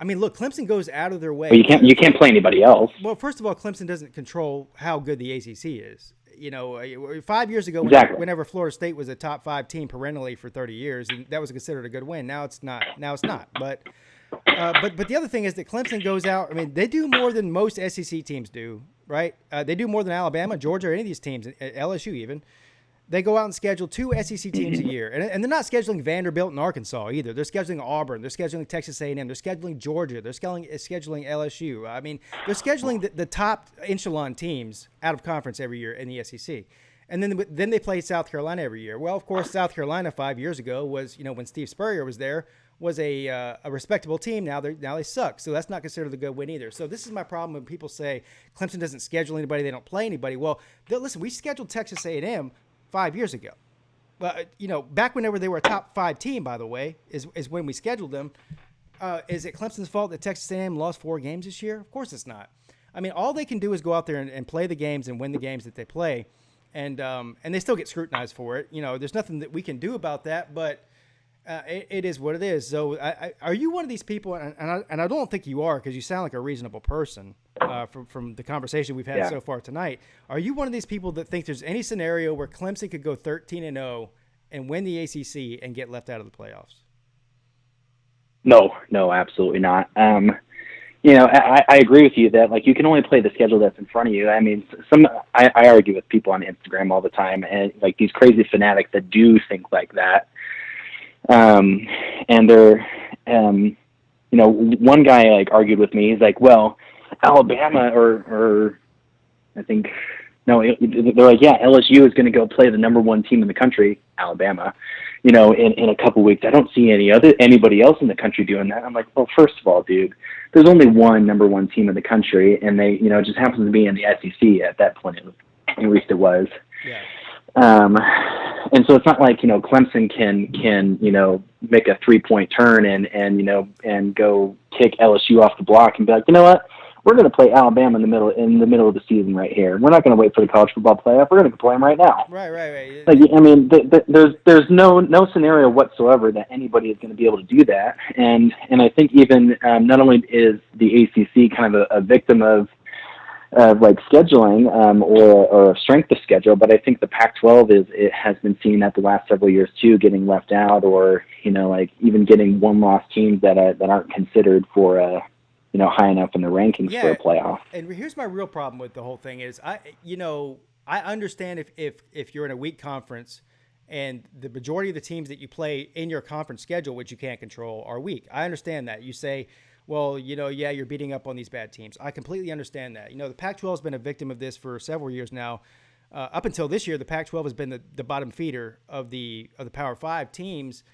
mean, look, Clemson goes out of their way. Well, you can't play anybody else. Well, first of all, Clemson doesn't control how good the ACC is. You know, 5 years ago, exactly. Whenever Florida State was a top 5 team perennially for 30 years, and that was considered a good win. Now it's not. But the other thing is that Clemson goes out. I mean, they do more than most SEC teams do, right? They do more than Alabama, Georgia, or any of these teams, LSU even. They go out and schedule 2 SEC teams a year. And they're not scheduling Vanderbilt and Arkansas either. They're scheduling Auburn. They're scheduling Texas A&M. They're scheduling Georgia. They're scheduling LSU. I mean, they're scheduling the top echelon teams out of conference every year in the SEC. And then they play South Carolina every year. Well, of course, South Carolina 5 years ago was, you know, when Steve Spurrier was there, was a respectable team. Now they suck. So that's not considered a good win either. So this is my problem when people say Clemson doesn't schedule anybody, they don't play anybody. Well, listen, we scheduled Texas A&M 5 years ago. But, you know, back whenever they were a top 5 team, by the way, is when we scheduled them. Is it Clemson's fault that Texas A&M lost 4 games this year? Of course it's not. I mean, all they can do is go out there and play the games and win the games that they play. And they still get scrutinized for it. You know, there's nothing that we can do about that, but it is what it is. So are you one of these people, and I don't think you are because you sound like a reasonable person from the conversation we've had so far tonight. Are you one of these people that think there's any scenario where Clemson could go 13-0 and win the ACC and get left out of the playoffs? No, absolutely not. You know, I agree with you that, like, you can only play the schedule that's in front of you. I mean, I argue with people on Instagram all the time, and, like, these crazy fanatics that do think like that. And they're, you know, one guy, like, argued with me. He's like, well, Alabama or I think, no, they're like, yeah, LSU is going to go play the number 1 team in the country, Alabama, you know, in a couple weeks. I don't see anybody else in the country doing that. I'm like, well, first of all, dude, there's only one number 1 team in the country, and they, you know, it just happens to be in the SEC at that point. At least it was. Yeah. And so it's not like, you know, Clemson can, you know, make a 3-point turn and, you know, and go kick LSU off the block and be like, you know what, we're going to play Alabama in the middle of the season right here. We're not going to wait for the college football playoff. We're going to play them right now. Right. Like, I mean, there's no scenario whatsoever that anybody is going to be able to do that. And I think even not only is the ACC kind of a victim of like scheduling or strength of schedule, but I think the Pac-12 it has been seen that the last several years too, getting left out, or like even getting one-loss teams that aren't considered for high enough in the rankings for a playoff. And here's my real problem with the whole thing is I understand if you're in a weak conference and the majority of the teams that you play in your conference schedule, which you can't control, are weak. I understand that. You say, well, you're beating up on these bad teams. I completely understand that. The Pac-12 has been a victim of this for several years now. Up until this year, the Pac-12 has been the bottom feeder of the Power 5 teams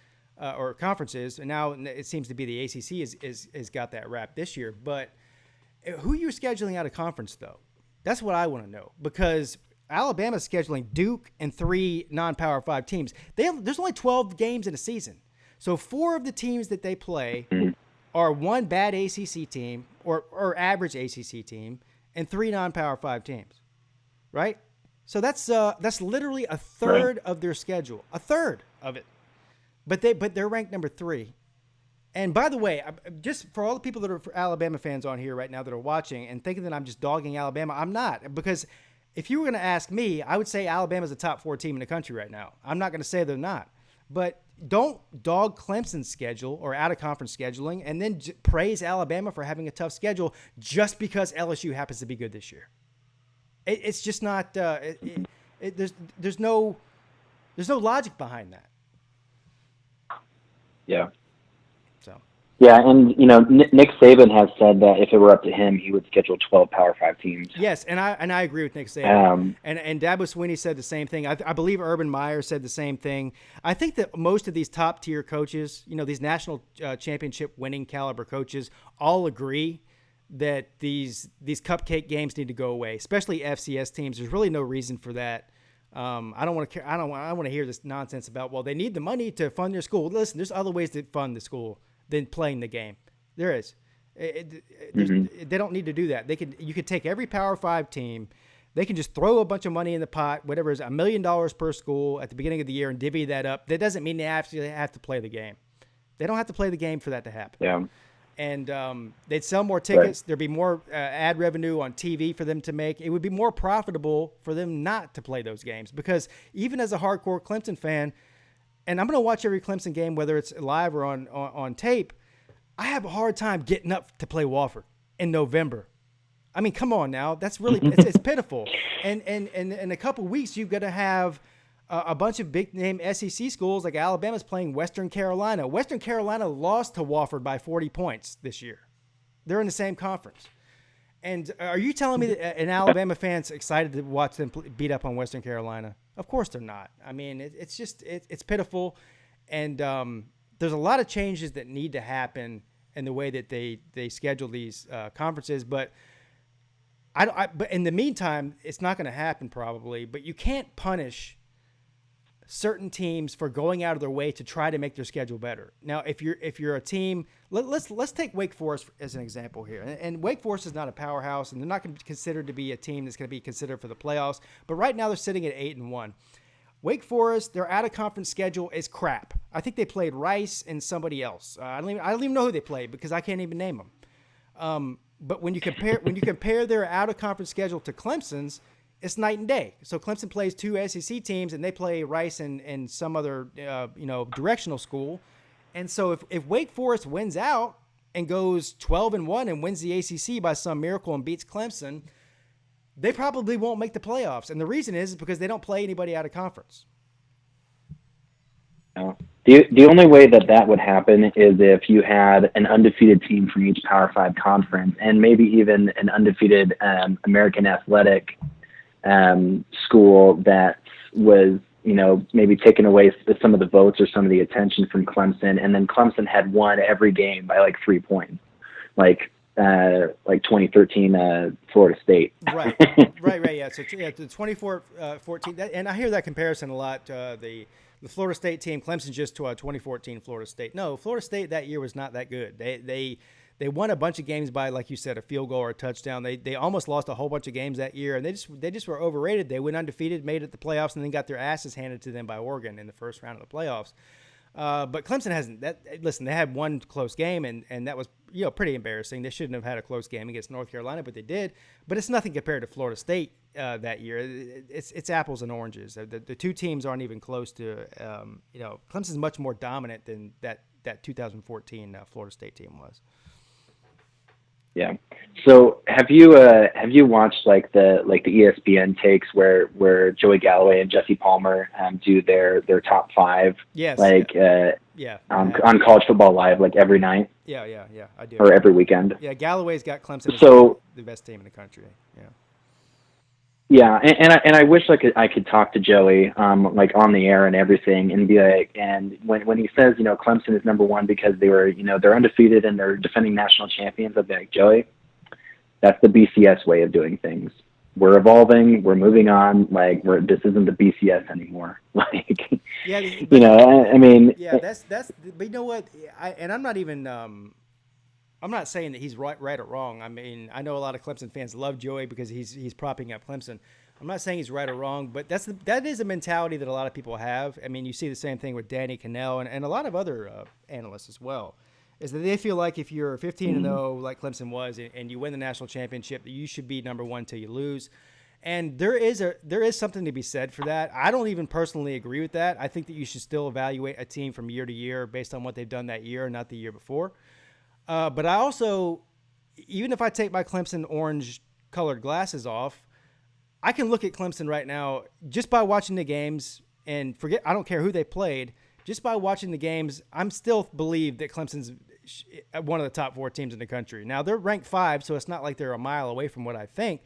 or conferences, and now it seems to be the ACC has got that wrap this year. But who are you scheduling out of conference, though? That's what I want to know, because Alabama's scheduling Duke and 3 non-Power 5 teams. There's only 12 games in a season. So 4 of the teams that they play are 1 bad ACC team or average ACC team and 3 non-Power 5 teams, right? So that's literally a third of their schedule, a third of it. But they're ranked number 3. And by the way, just for all the people that are Alabama fans on here right now that are watching and thinking that I'm just dogging Alabama, I'm not, because if you were going to ask me, I would say Alabama's a top 4 team in the country right now. I'm not going to say they're not, but don't dog Clemson's schedule or out-of-conference scheduling and then praise Alabama for having a tough schedule just because LSU happens to be good this year. It's just not there's no logic behind that. Yeah. So. Yeah, and Nick Saban has said that if it were up to him, he would schedule 12 Power 5 teams. Yes, and I agree with Nick Saban. And Dabo Swinney said the same thing. I believe Urban Meyer said the same thing. I think that most of these top tier coaches, these national championship winning caliber coaches, all agree that these cupcake games need to go away, especially FCS teams. There's really no reason for that. I don't want to hear this nonsense about, well, they need the money to fund their school. Listen, there's other ways to fund the school than playing the game. There is. They don't need to do that. You could take every Power 5 team. They can just throw a bunch of money in the pot, whatever is $1 million per school at the beginning of the year, and divvy that up. That doesn't mean they actually have to play the game. They don't have to play the game for that to happen. Yeah. And they'd sell more tickets. Right. There'd be more ad revenue on TV for them to make. It would be more profitable for them not to play those games, because even as a hardcore Clemson fan, and I'm going to watch every Clemson game, whether it's live or on tape, I have a hard time getting up to play Wofford in November. I mean, come on now. That's really it's pitiful. And in a couple of weeks, you've got to have a bunch of big-name SEC schools like Alabama's playing Western Carolina. Western Carolina lost to Wofford by 40 points this year. They're in the same conference. And are you telling me that an Alabama fan's excited to watch them beat up on Western Carolina? Of course they're not. I mean, it's just it's pitiful. And there's a lot of changes that need to happen in the way that they schedule these conferences. But but in the meantime, it's not going to happen probably. But you can't punish certain teams for going out of their way to try to make their schedule better. Now, if you're a team, let's take Wake Forest as an example here. And Wake Forest is not a powerhouse, and they're not considered to be a team that's going to be considered for the playoffs. But right now they're sitting at 8-1. Wake Forest, their out-of-conference schedule is crap. I think they played Rice and somebody else. I don't even know who they played because I can't even name them. But when you compare their out-of-conference schedule to Clemson's, it's night and day. So Clemson plays 2 SEC teams, and they play Rice and some other directional school. And so if Wake Forest wins out and goes 12-1 and wins the ACC by some miracle and beats Clemson, they probably won't make the playoffs. And the reason is because they don't play anybody out of conference. No. The only way that would happen is if you had an undefeated team from each Power 5 conference, and maybe even an undefeated American athletic school that was, maybe taking away some of the votes or some of the attention from Clemson, and then Clemson had won every game by like 3 points, like 2013 Florida State. Right, yeah. So the 24-14, and I hear that comparison a lot. The Florida State team, Clemson just to 2014 Florida State. No, Florida State that year was not that good. They They won a bunch of games by, like you said, a field goal or a touchdown. They almost lost a whole bunch of games that year, and they just were overrated. They went undefeated, made it the playoffs, and then got their asses handed to them by Oregon in the first round of the playoffs. But Clemson hasn't. Listen, they had one close game, and that was pretty embarrassing. They shouldn't have had a close game against North Carolina, but they did. But it's nothing compared to Florida State that year. It's apples and oranges. The two teams aren't even close to. Clemson's much more dominant than that 2014 Florida State team was. Yeah. So have you watched like the ESPN takes where Joey Galloway and Jesse Palmer do their top five? Yes. On College Football Live like every night. Yeah, I do. Or every weekend. Yeah, Galloway's got Clemson as the best team in the country. Yeah. Yeah, and I wish I could talk to Joey like on the air and everything and be like, and when he says Clemson is number one because they were they're undefeated and they're defending national champions, I'd be like, Joey, that's the BCS way of doing things. We're evolving, we're moving on. Like this isn't the BCS anymore. Like yeah, I mean that's but you know what? I'm not even I'm not saying that he's right or wrong. I mean, I know a lot of Clemson fans love Joey because he's propping up Clemson. I'm not saying he's right or wrong, but that is a mentality that a lot of people have. I mean, you see the same thing with Danny Cannell and a lot of other analysts as well, is that they feel like if you're 15-0 like Clemson was and you win the national championship, that you should be number one till you lose. And there is something to be said for that. I don't even personally agree with that. I think that you should still evaluate a team from year to year based on what they've done that year, not the year before. But I also, even if I take my Clemson orange-colored glasses off, I can look at Clemson right now just by watching the games and forget. I don't care who they played. Just by watching the games, I'm still believe that Clemson's one of the top four teams in the country. Now they're ranked 5, so it's not like they're a mile away from what I think.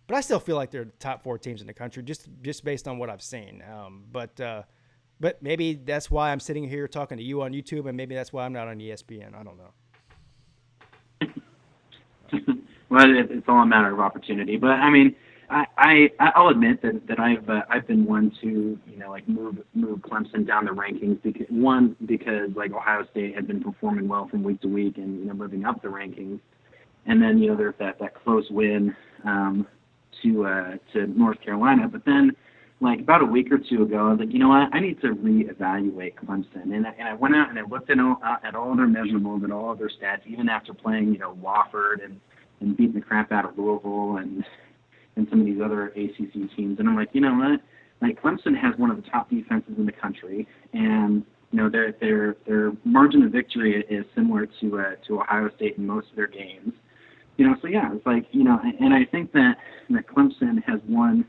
But I still feel like they're the top 4 teams in the country just based on what I've seen. But maybe that's why I'm sitting here talking to you on YouTube, and maybe that's why I'm not on ESPN. I don't know. Well, it's all a matter of opportunity. But I mean, I'll admit that I've been one to move Clemson down the rankings because like Ohio State had been performing well from week to week and moving up the rankings, and then there's that close win to North Carolina. But then like about a week or two ago, I was like, I need to reevaluate Clemson, and I went out and I looked at all their measurables and all of their stats, even after playing Wofford and beating the crap out of Louisville and some of these other ACC teams. And I'm like, what? Like Clemson has one of the top defenses in the country, and their margin of victory is similar to Ohio State in most of their games. So yeah, it's like and I think that Clemson has won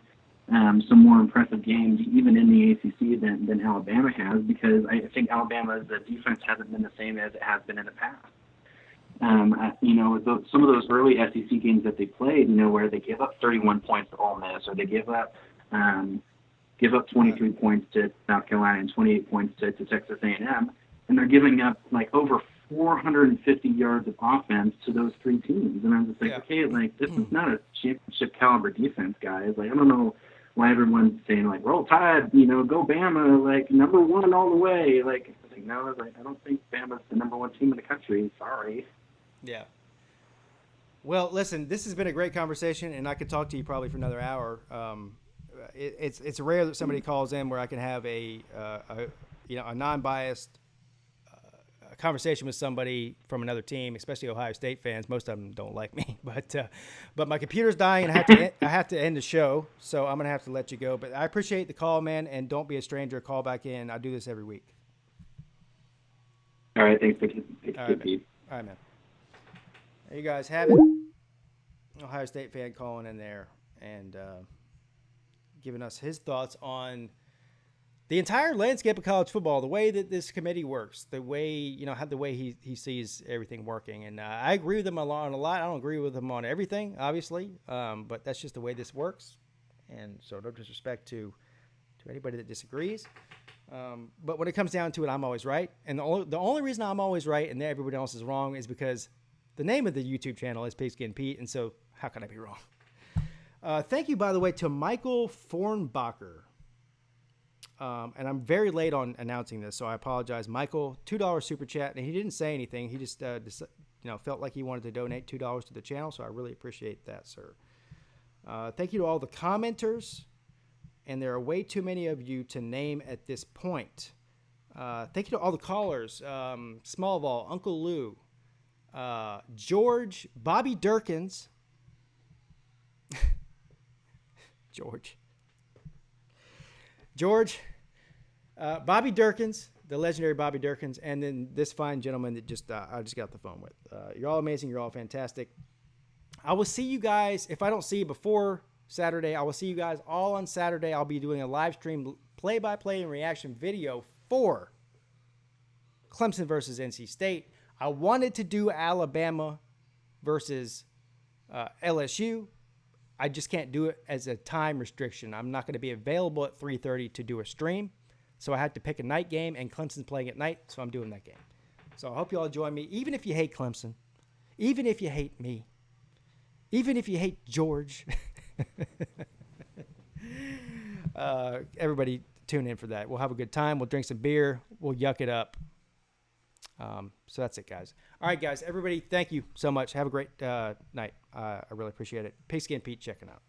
some more impressive games even in the ACC than Alabama has, because I think Alabama's defense hasn't been the same as it has been in the past. Some of those early SEC games that they played, where they give up 31 points to Ole Miss, or they give up 23 points to South Carolina and 28 points to Texas A&M, and they're giving up like over 450 yards of offense to those 3 teams. And I'm just like, okay, like this is not a championship caliber defense, guys. Like I don't know why everyone's saying like Roll Tide, go Bama, like number 1 all the way. Like no, I don't think Bama's the number 1 team in the country. Sorry. Yeah. Well, listen, this has been a great conversation, and I could talk to you probably for another hour. It's rare that somebody calls in where I can have a non-biased conversation with somebody from another team, especially Ohio State fans. Most of them don't like me, but my computer's dying, and I have to end the show, so I'm gonna have to let you go. But I appreciate the call, man, and don't be a stranger. Call back in. I do this every week. All right, thanks, Pete. All right, man. There you guys have it. Ohio State fan calling in there and giving us his thoughts on the entire landscape of college football, the way that this committee works, the way the way he sees everything working. And I agree with him on a lot. I don't agree with him on everything, obviously, but that's just the way this works. And so no disrespect to anybody that disagrees. But when it comes down to it, I'm always right. And the only reason I'm always right and everybody else is wrong is because the name of the YouTube channel is Pigskin Pete, and so how can I be wrong? Thank you, by the way, to Michael Fornbacher. And I'm very late on announcing this, so I apologize. Michael, $2 super chat, and he didn't say anything. He just felt like he wanted to donate $2 to the channel, so I really appreciate that, sir. Thank you to all the commenters, and there are way too many of you to name at this point. Thank you to all the callers, Smallball, Uncle Lou, George, Bobby Durkins, George, Bobby Durkins, the legendary Bobby Durkins, and then this fine gentleman that I just got off the phone with. You're all amazing. You're all fantastic. I will see you guys. If I don't see you before Saturday, I will see you guys all on Saturday. I'll be doing a live stream play-by-play and reaction video for Clemson versus NC State. I wanted to do Alabama versus LSU. I just can't do it as a time restriction. I'm not going to be available at 3:30 to do a stream. So I had to pick a night game, and Clemson's playing at night, so I'm doing that game. So I hope you all join me, even if you hate Clemson, even if you hate me, even if you hate George. Everybody tune in for that. We'll have a good time. We'll drink some beer. We'll yuck it up. So that's it, guys. All right, guys. Everybody, thank you so much. Have a great night. I really appreciate it. Pigskin Pete checking out.